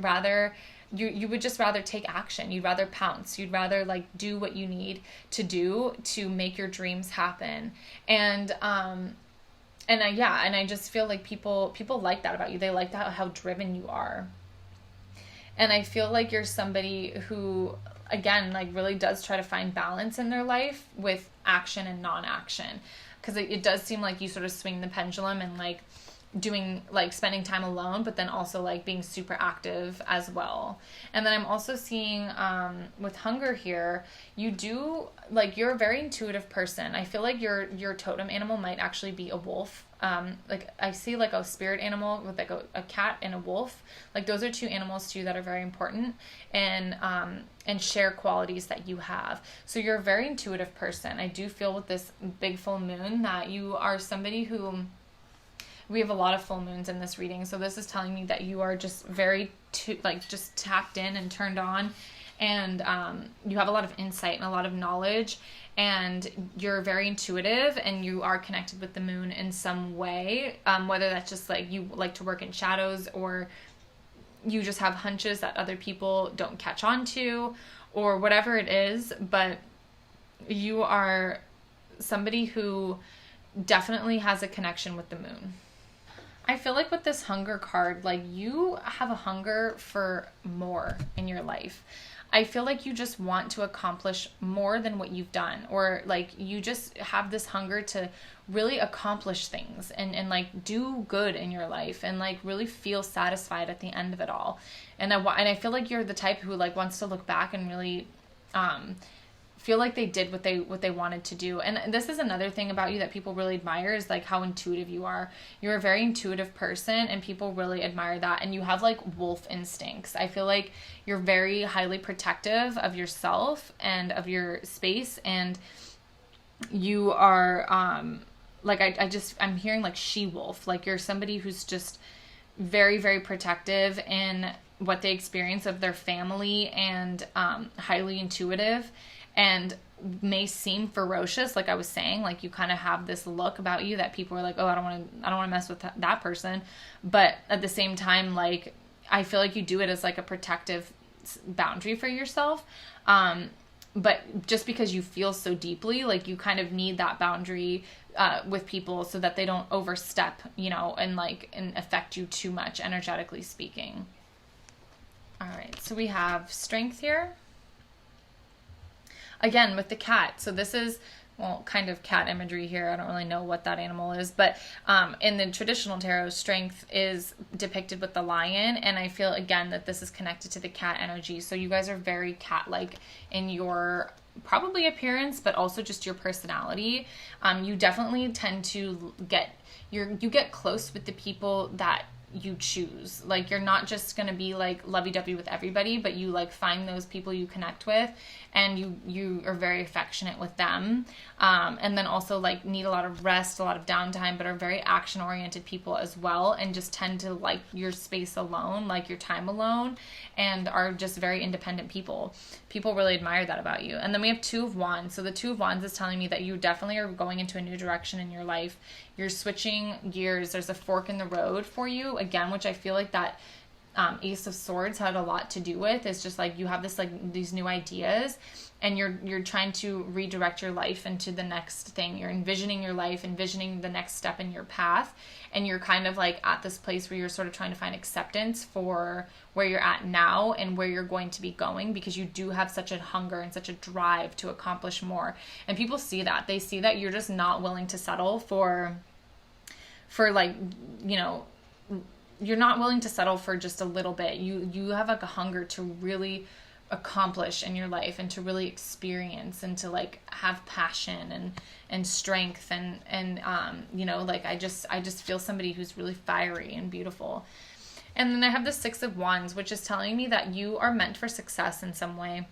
would just rather take action. You'd rather pounce. You'd rather like do what you need to do to make your dreams happen. And I just feel like people like that about you. They like that, how driven you are. And I feel like you're somebody who, again, like really does try to find balance in their life with action and non-action. Because it does seem like you sort of swing the pendulum and like doing, like spending time alone, but then also like being super active as well. And then I'm also seeing with hunger here, you're a very intuitive person. I feel like your totem animal might actually be a wolf. Like I see like a spirit animal with like a cat and a wolf. Like those are two animals too that are very important and share qualities that you have. So you're a very intuitive person. I do feel with this big full moon that you are somebody who, we have a lot of full moons in this reading. So this is telling me that you are just very just tapped in and turned on, and you have a lot of insight and a lot of knowledge, and you're very intuitive, and you are connected with the moon in some way, whether that's just like you like to work in shadows, or you just have hunches that other people don't catch on to, or whatever it is. But you are somebody who definitely has a connection with the moon. I feel like with this hunger card, like you have a hunger for more in your life. I feel like you just want to accomplish more than what you've done, or like you just have this hunger to really accomplish things and like do good in your life and like really feel satisfied at the end of it all. And I feel like you're the type who like wants to look back and really feel like they did what they wanted to do. And this is another thing about you that people really admire, is like how intuitive you are. You're a very intuitive person, and people really admire that. And you have like wolf instincts. I feel like you're very highly protective of yourself and of your space, and you are I'm hearing like she wolf. Like you're somebody who's just very, very protective in what they experience of their family, and highly intuitive, and may seem ferocious. Like I was saying, like you kind of have this look about you that people are like, oh, I don't want to mess with that person. But at the same time, like I feel like you do it as like a protective boundary for yourself. But just because you feel so deeply, like you kind of need that boundary with people so that they don't overstep, and affect you too much, energetically speaking. All right, so we have strength here. Again, with the cat. So this is, kind of cat imagery here. I don't really know what that animal is. But in the traditional tarot, strength is depicted with the lion. And I feel, again, that this is connected to the cat energy. So you guys are very cat-like in your probably appearance, but also just your personality. You definitely tend to you get close with the people that you choose. Like you're not just going to be like lovey-dovey with everybody, but you like find those people you connect with, and you are very affectionate with them, and then also like need a lot of rest, a lot of downtime, but are very action-oriented people as well, and just tend to like your space alone, like your time alone, and are just very independent people. People really admire that about you. And then we have Two of Wands. So the Two of Wands is telling me that you definitely are going into a new direction in your life. You're switching gears. There's a fork in the road for you, again, which I feel like that Ace of Swords had a lot to do with. It's just like you have this like these new ideas, and you're trying to redirect your life into the next thing. You're envisioning your life, envisioning the next step in your path, and you're kind of like at this place where you're sort of trying to find acceptance for where you're at now and where you're going to be going, because you do have such a hunger and such a drive to accomplish more. And people see that. They see that you're just not willing to settle for like, you know, you're not willing to settle for just a little bit. You have like a hunger to really accomplish in your life and to really experience and to like have passion and strength and you know, like I just feel somebody who's really fiery and beautiful. And then I have the Six of Wands, which is telling me that you are meant for success in some way.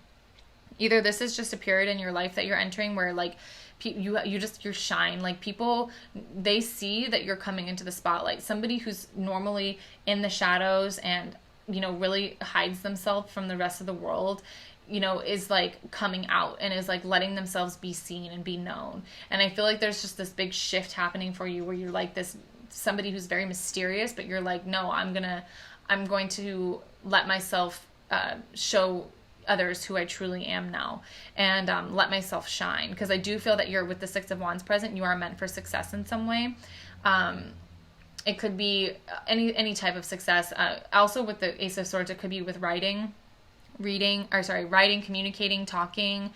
Either this is just a period in your life that you're entering where like you shine. Like people, they see that you're coming into the spotlight. Somebody who's normally in the shadows and, you know, really hides themselves from the rest of the world, you know, is like coming out and is like letting themselves be seen and be known. And I feel like there's just this big shift happening for you where you're like this somebody who's very mysterious, but you're like, no, I'm going to let myself show others who I truly am now, and let myself shine, because I do feel that you're, with the Six of Wands present, you are meant for success in some way. It could be any type of success. Also with the Ace of Swords, it could be with writing, communicating, talking,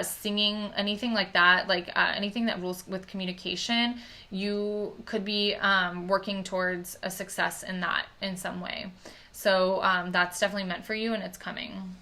singing, anything like that, like anything that rules with communication. You could be working towards a success in that in some way. So that's definitely meant for you, and it's coming.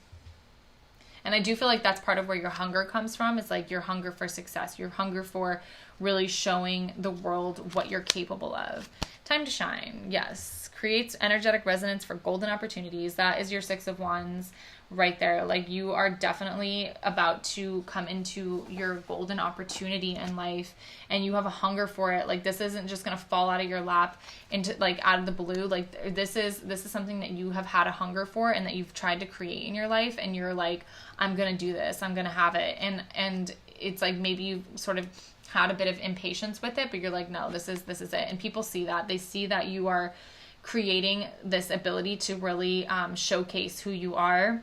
And I do feel like that's part of where your hunger comes from. It's like your hunger for success, your hunger for really showing the world what you're capable of. Time to shine. Yes. Creates energetic resonance for golden opportunities. That is your Six of Wands right there. Like you are definitely about to come into your golden opportunity in life, and you have a hunger for it. Like this isn't just going to fall out of your lap into like out of the blue. Like this is something that you have had a hunger for and that you've tried to create in your life, and you're like, I'm going to do this. I'm going to have it. And it's like maybe you sort of had a bit of impatience with it, but you're like, no, this is it. And people see that. They see that you are creating this ability to really showcase who you are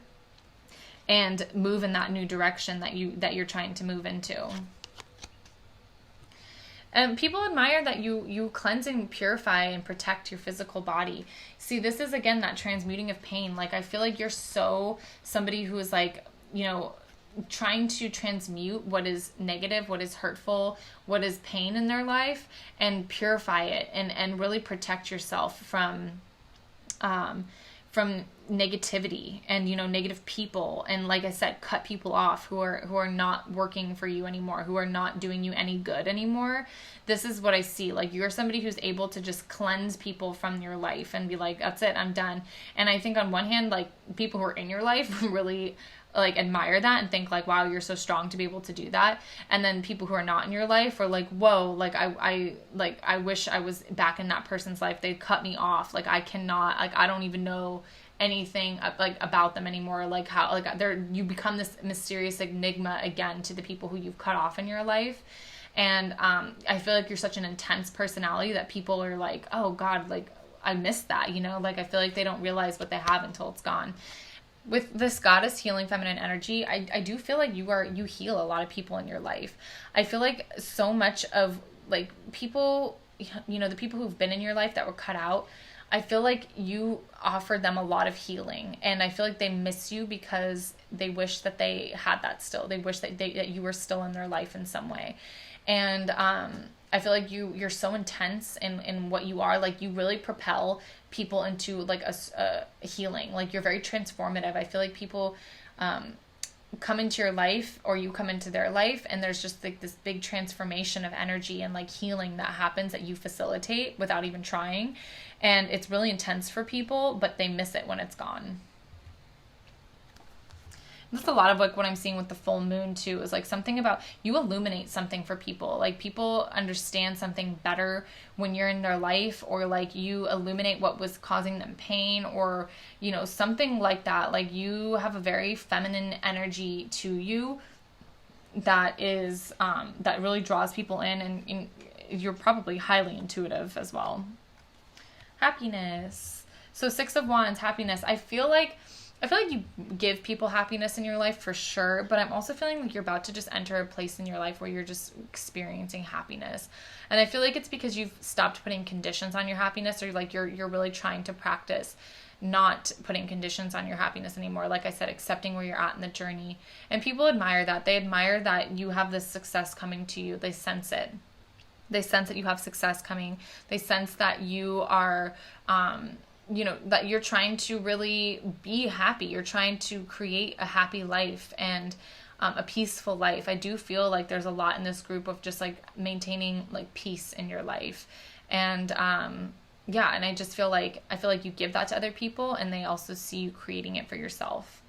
and move in that new direction that you're trying to move into. And people admire that you cleanse and purify and protect your physical body. See, this is again that transmuting of pain. Like I feel like you're somebody who is like, you know, trying to transmute what is negative, what is hurtful, what is pain in their life, and purify it and really protect yourself from negativity and, you know, negative people. And like I said, cut people off who are not working for you anymore, who are not doing you any good anymore. This is what I see. Like you're somebody who's able to just cleanse people from your life and be like, that's it, I'm done. And I think on one hand, like people who are in your life really like admire that and think like, wow, you're so strong to be able to do that. And then people who are not in your life are like, whoa, like I wish I was back in that person's life. They cut me off. Like I cannot, like I don't even know anything like about them anymore. Like how, like you become this mysterious enigma again to the people who you've cut off in your life. And I feel like you're such an intense personality that people are like, oh God, like I missed that, you know, like I feel like they don't realize what they have until it's gone. With this goddess healing feminine energy, I do feel like you heal a lot of people in your life. I feel like so much of like people, you know, the people who've been in your life that were cut out, I feel like you offered them a lot of healing, and I feel like they miss you because they wish that they had that still. They wish that that you were still in their life in some way. And I feel like you're so intense in what you are. Like you really propel people into like a healing. Like you're very transformative. I feel like people come into your life, or you come into their life, and there's just like this big transformation of energy and like healing that happens that you facilitate without even trying. And it's really intense for people, but they miss it when it's gone. That's a lot of like what I'm seeing with the full moon too, is like something about you illuminate something for people. Like people understand something better when you're in their life, or like you illuminate what was causing them pain, or, you know, something like that. Like you have a very feminine energy to you that is, that really draws people in, and you're probably highly intuitive as well. Happiness. So 6 of Wands, happiness. I feel like you give people happiness in your life for sure, but I'm also feeling like you're about to just enter a place in your life where you're just experiencing happiness. And I feel like it's because you've stopped putting conditions on your happiness, or like you're really trying to practice not putting conditions on your happiness anymore. Like I said, accepting where you're at in the journey. And people admire that. They admire that you have this success coming to you. They sense it. They sense that you have success coming. They sense that you are that you're trying to really be happy. You're trying to create a happy life and a peaceful life. I do feel like there's a lot in this group of just like maintaining like peace in your life. And yeah, and I feel like you give that to other people, and they also see you creating it for yourself.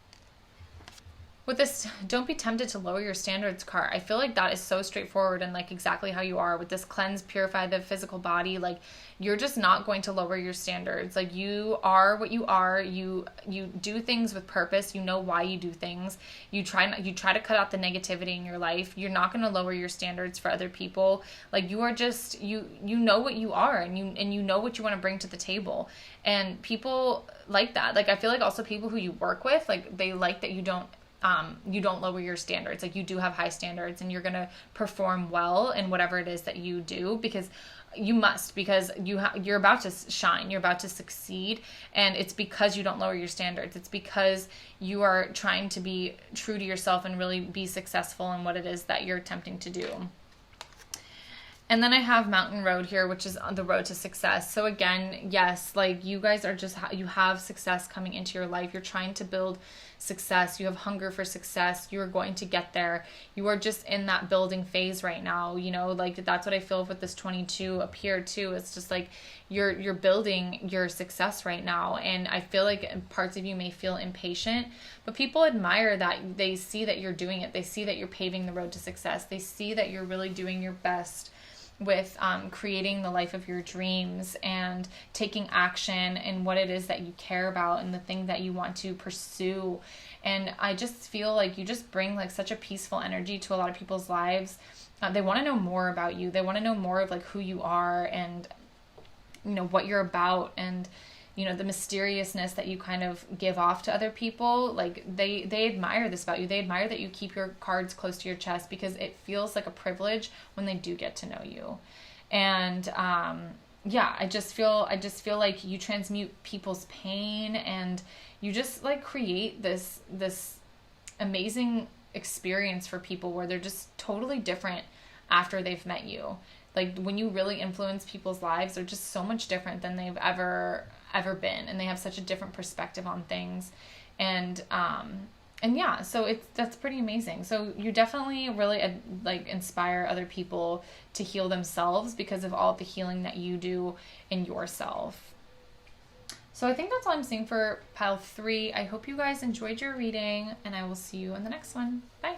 With this, don't be tempted to lower your standards card. I feel like that is so straightforward and like exactly how you are with this cleanse, purify the physical body. Like you're just not going to lower your standards. Like you are what you are. You do things with purpose. You know why you do things. You try to cut out the negativity in your life. You're not going to lower your standards for other people. Like you are just you know what you are, and you know what you want to bring to the table. And people like that. Like I feel like also people who you work with, like they like that you don't lower your standards. Like you do have high standards, and you're going to perform well in whatever it is that you do, because you must, because you're about to shine, you're about to succeed. And it's because you don't lower your standards. It's because you are trying to be true to yourself and really be successful in what it is that you're attempting to do. And then I have Mountain Road here, which is on the road to success. So again, yes, like you guys are just, you have success coming into your life. You're trying to build success. You have hunger for success. You are going to get there. You are just in that building phase right now. You know, like that's what I feel with this 22 up here too. It's just like you're building your success right now. And I feel like parts of you may feel impatient, but people admire that. They see that you're doing it. They see that you're paving the road to success. They see that you're really doing your best with creating the life of your dreams and taking action in what it is that you care about and the thing that you want to pursue. And I just feel like you just bring like such a peaceful energy to a lot of people's lives. They want to know more about you. They want to know more of like who you are and what you're about, and the mysteriousness that you kind of give off to other people. Like they admire this about you. They admire that you keep your cards close to your chest, because it feels like a privilege when they do get to know you. And yeah, I just feel like you transmute people's pain, and you just like create this amazing experience for people where they're just totally different after they've met you. Like when you really influence people's lives, they're just so much different than they've ever been, and they have such a different perspective on things. And yeah, so that's pretty amazing. So you definitely really like inspire other people to heal themselves because of all of the healing that you do in yourself. So I think that's all I'm seeing for pile 3. I hope you guys enjoyed your reading, and I will see you in the next one. Bye.